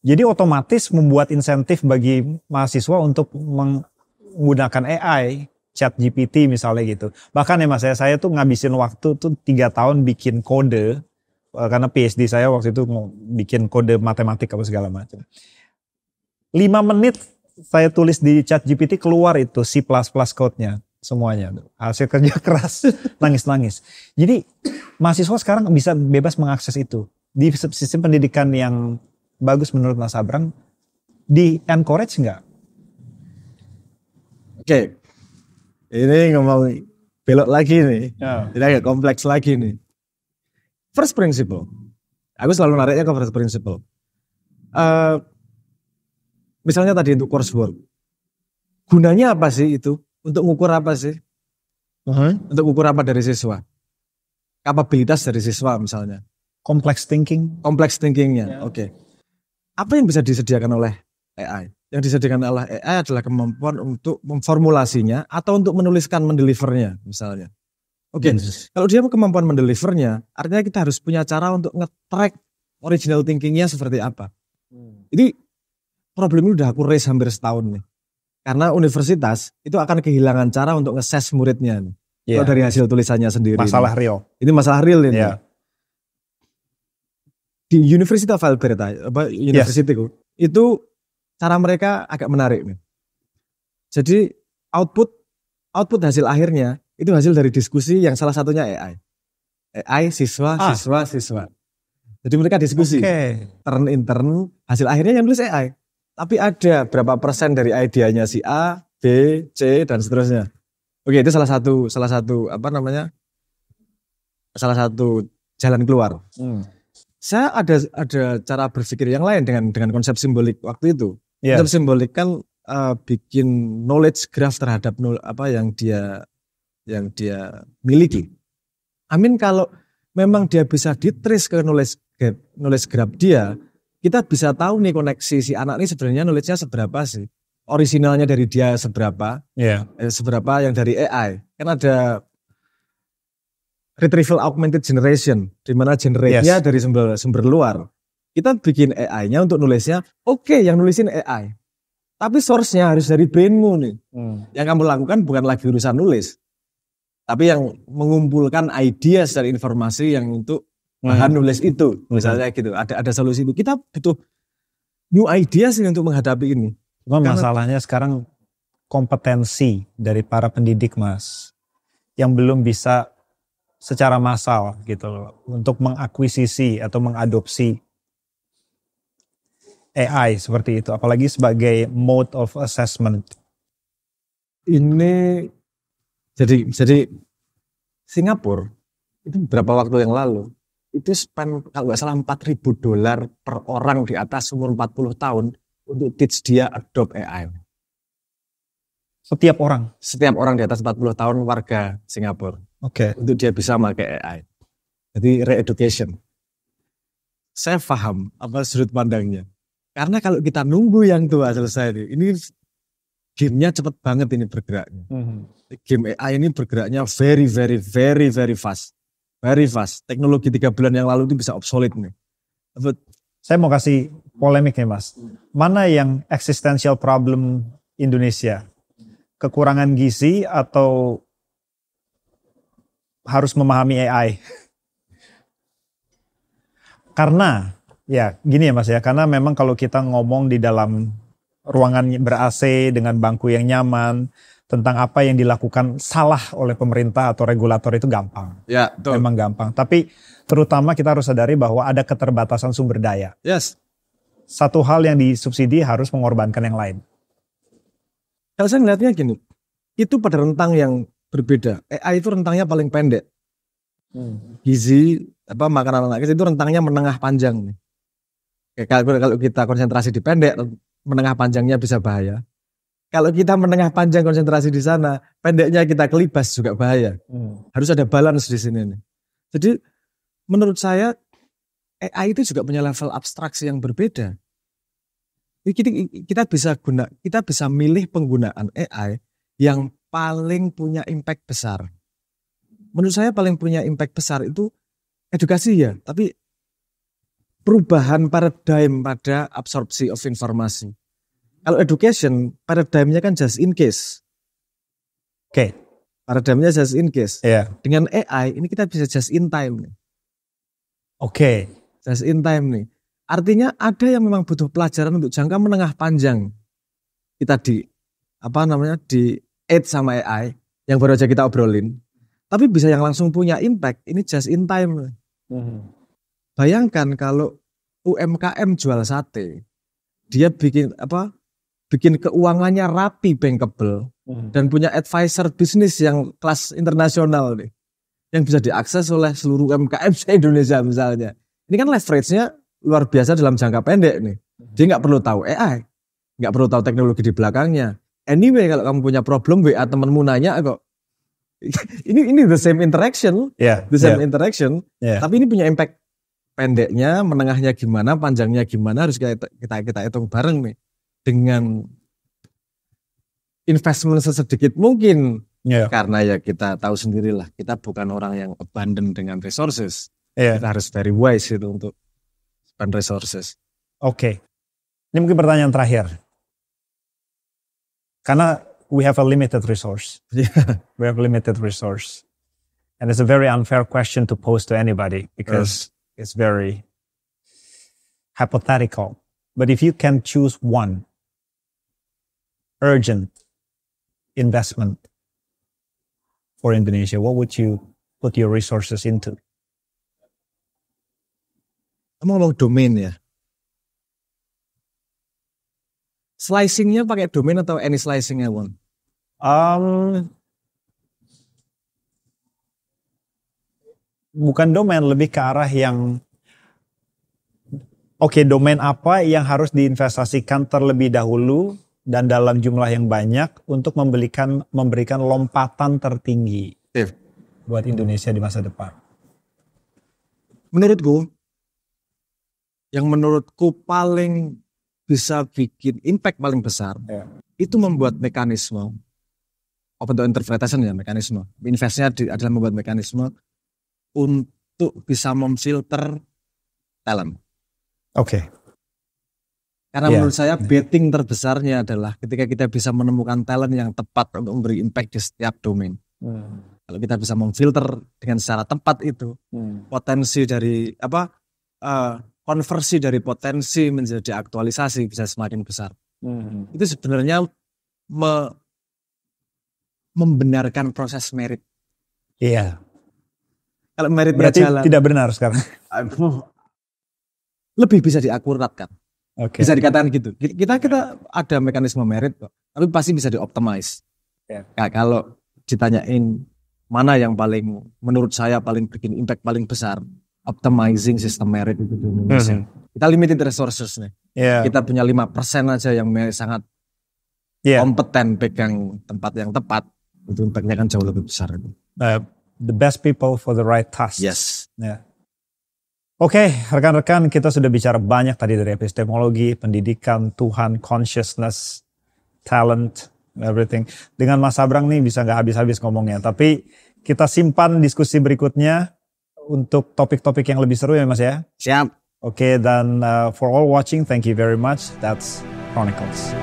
Jadi otomatis membuat insentif bagi mahasiswa untuk menggunakan AI, chat GPT misalnya gitu. Bahkan ya Mas ya, saya tuh ngabisin waktu tuh 3 tahun bikin kode, karena PhD saya waktu itu mau bikin kode matematik apa segala macam. 5 menit saya tulis di chat GPT, keluar itu C++ code-nya semuanya. Hasil kerja keras, nangis-nangis. Jadi mahasiswa sekarang bisa bebas mengakses itu. Di sistem pendidikan yang bagus menurut Mas Abrang, di encourage nggak? Oke. Ini ngomong belok lagi nih. Jadi agak kompleks lagi nih. First principle. Aku selalu nariknya ke first principle. Misalnya tadi untuk coursework. Gunanya apa sih itu? Untuk ngukur apa sih? Untuk ngukur apa dari siswa? Kapabilitas dari siswa misalnya. Complex thinking. Complex thinkingnya, oke. Apa yang bisa disediakan oleh AI? Yang disediakan oleh AI adalah kemampuan untuk memformulasinya atau untuk menuliskan, mendelivernya misalnya. Oke, kalau dia kemampuan mendelivernya, artinya kita harus punya cara untuk nge-track original thinkingnya seperti apa. Jadi problem ini udah aku raise hampir setahun nih. Karena universitas itu akan kehilangan cara untuk nge-assess muridnya nih. Kalau dari hasil tulisannya sendiri. Masalah real. Ini masalah real ini. Yeah. Di University of Alberta, universityku, itu cara mereka agak menarik nih. Jadi output hasil akhirnya itu hasil dari diskusi yang salah satunya AI. AI siswa. Jadi mereka diskusi. Intern, hasil akhirnya yang nulis AI. Tapi ada berapa persen dari idenya si A, B, C dan seterusnya. Oke, itu salah satu jalan keluar. Saya ada cara berpikir yang lain dengan konsep simbolik waktu itu. Konsep simbolik kan bikin knowledge graph terhadap apa yang dia miliki. Kalau memang dia bisa di-trace ke knowledge graph dia, kita bisa tahu nih koneksi si anak ini sebenarnya knowledge-nya seberapa sih. Originalnya dari dia seberapa, seberapa yang dari AI. Kan ada retrieval augmented generation, di mana generate-nya dari sumber luar. Kita bikin AI-nya untuk nulisnya, yang nulisin AI. Tapi source-nya harus dari brainmu nih. Yang kamu lakukan bukan lagi urusan nulis, tapi yang mengumpulkan ideas dari informasi yang untuk bahan nulis itu. Misalnya gitu, ada solusi itu. Kita butuh new ideas untuk menghadapi ini. Cuma masalahnya sekarang kompetensi dari para pendidik Mas, yang belum bisa secara massal gitu loh, untuk mengakuisisi atau mengadopsi AI seperti itu, apalagi sebagai mode of assessment. Ini jadi Singapura itu beberapa waktu yang lalu itu spend kalau nggak salah $4.000 per orang di atas umur 40 tahun untuk teach dia adopt AI. Setiap orang di atas 40 tahun warga Singapura. Untuk dia bisa pakai AI. Jadi re-education. Saya paham apa sudut pandangnya. Karena kalau kita nunggu yang tua selesai ini game-nya cepet banget ini bergeraknya. Game AI ini bergeraknya very very very very fast. Very fast. Teknologi 3 bulan yang lalu itu bisa obsolete nih. Saya mau kasih polemik nih Mas. Mana yang existential problem Indonesia? Kekurangan gizi atau harus memahami AI? Karena ya gini ya Mas ya, karena memang kalau kita ngomong di dalam ruangan ber-AC dengan bangku yang nyaman, tentang apa yang dilakukan salah oleh pemerintah atau regulator itu gampang. Ya, betul. Memang gampang. Tapi terutama kita harus sadari bahwa ada keterbatasan sumber daya. Yes. Satu hal yang disubsidi harus mengorbankan yang lain. Kalau saya ngeliatnya gini, itu pada rentang yang berbeda. AI itu rentangnya paling pendek. Gizi, makanan anak kecil itu rentangnya menengah panjang. Kalau kita konsentrasi di pendek, menengah panjangnya bisa bahaya. Kalau kita menengah panjang konsentrasi di sana, pendeknya kita kelibas juga bahaya. Harus ada balance di sini nih. Jadi menurut saya AI itu juga punya level abstraksi yang berbeda. Jadi kita bisa milih penggunaan AI yang paling punya impact besar. Menurut saya paling punya impact besar itu edukasi ya, tapi perubahan paradigm pada absorpsi of informasi. Kalau education, paradigmnya kan just in case. Oke. Paradigmnya just in case. Iya. Dengan AI ini kita bisa just in time. Oke. Just in time nih. Artinya ada yang memang butuh pelajaran untuk jangka menengah panjang. Kita di aid sama AI yang baru aja kita obrolin. Tapi bisa yang langsung punya impact, ini just in time. Bayangkan kalau UMKM jual sate, dia bikin keuangannya rapi, bankable, dan punya advisor bisnis yang kelas internasional nih, yang bisa diakses oleh seluruh UMKM se-Indonesia misalnya. Ini kan leverage-nya luar biasa dalam jangka pendek nih. Dia nggak perlu tahu AI, nggak perlu tahu teknologi di belakangnya. Anyway, kalau kamu punya problem, WA temenmu nanya kok. ini the same interaction, interaction. Tapi ini punya impact pendeknya, menengahnya gimana, panjangnya gimana, harus kita hitung bareng nih. Dengan investment sesedikit mungkin, karena ya kita tahu sendirilah, kita bukan orang yang abundant dengan resources. Kita harus very wise itu untuk spend resources. Oke. Ini mungkin pertanyaan terakhir. Karena we have a limited resource. We have a limited resource. And it's a very unfair question to pose to anybody because it's very hypothetical. But if you can choose one urgent investment for Indonesia, what would you put your resources into? Kamu ngomong domain ya? Slicingnya pakai domain atau any slicing I want? Bukan domain, lebih ke arah yang domain apa yang harus diinvestasikan terlebih dahulu dan dalam jumlah yang banyak untuk memberikan lompatan tertinggi buat Indonesia di masa depan. Menurutku paling bisa bikin impact paling besar itu membuat mekanisme open to interpretation ya, mekanisme investnya adalah membuat mekanisme untuk bisa memfilter talent. Karena menurut saya betting terbesarnya adalah ketika kita bisa menemukan talent yang tepat untuk memberi impact di setiap domain. Kalau kita bisa memfilter dengan secara tepat itu, potensi dari konversi dari potensi menjadi aktualisasi bisa semakin besar. Itu sebenarnya membenarkan proses merit. Iya. Kalau merit berarti berjalan, tidak benar sekarang. Lebih bisa diakuratkan. Bisa dikatakan gitu. Kita ada mekanisme merit kok, tapi pasti bisa dioptimize. Nah, kalau ditanyain mana yang paling menurut saya paling bikin impact paling besar, optimizing sistem merit itu di Indonesia. Kita limited resources nih. Kita punya 5% aja yang sangat kompeten pegang tempat yang tepat, itu impactnya kan jauh lebih besar. The best people for the right task. Yes. Oke, rekan-rekan, kita sudah bicara banyak tadi dari epistemologi, pendidikan, Tuhan, consciousness, talent, everything. Dengan Mas Abrang nih bisa nggak habis-habis ngomongnya. Tapi kita simpan diskusi berikutnya untuk topik-topik yang lebih seru ya Mas ya. Siap. Oke, dan for all watching, thank you very much. That's Chronicles.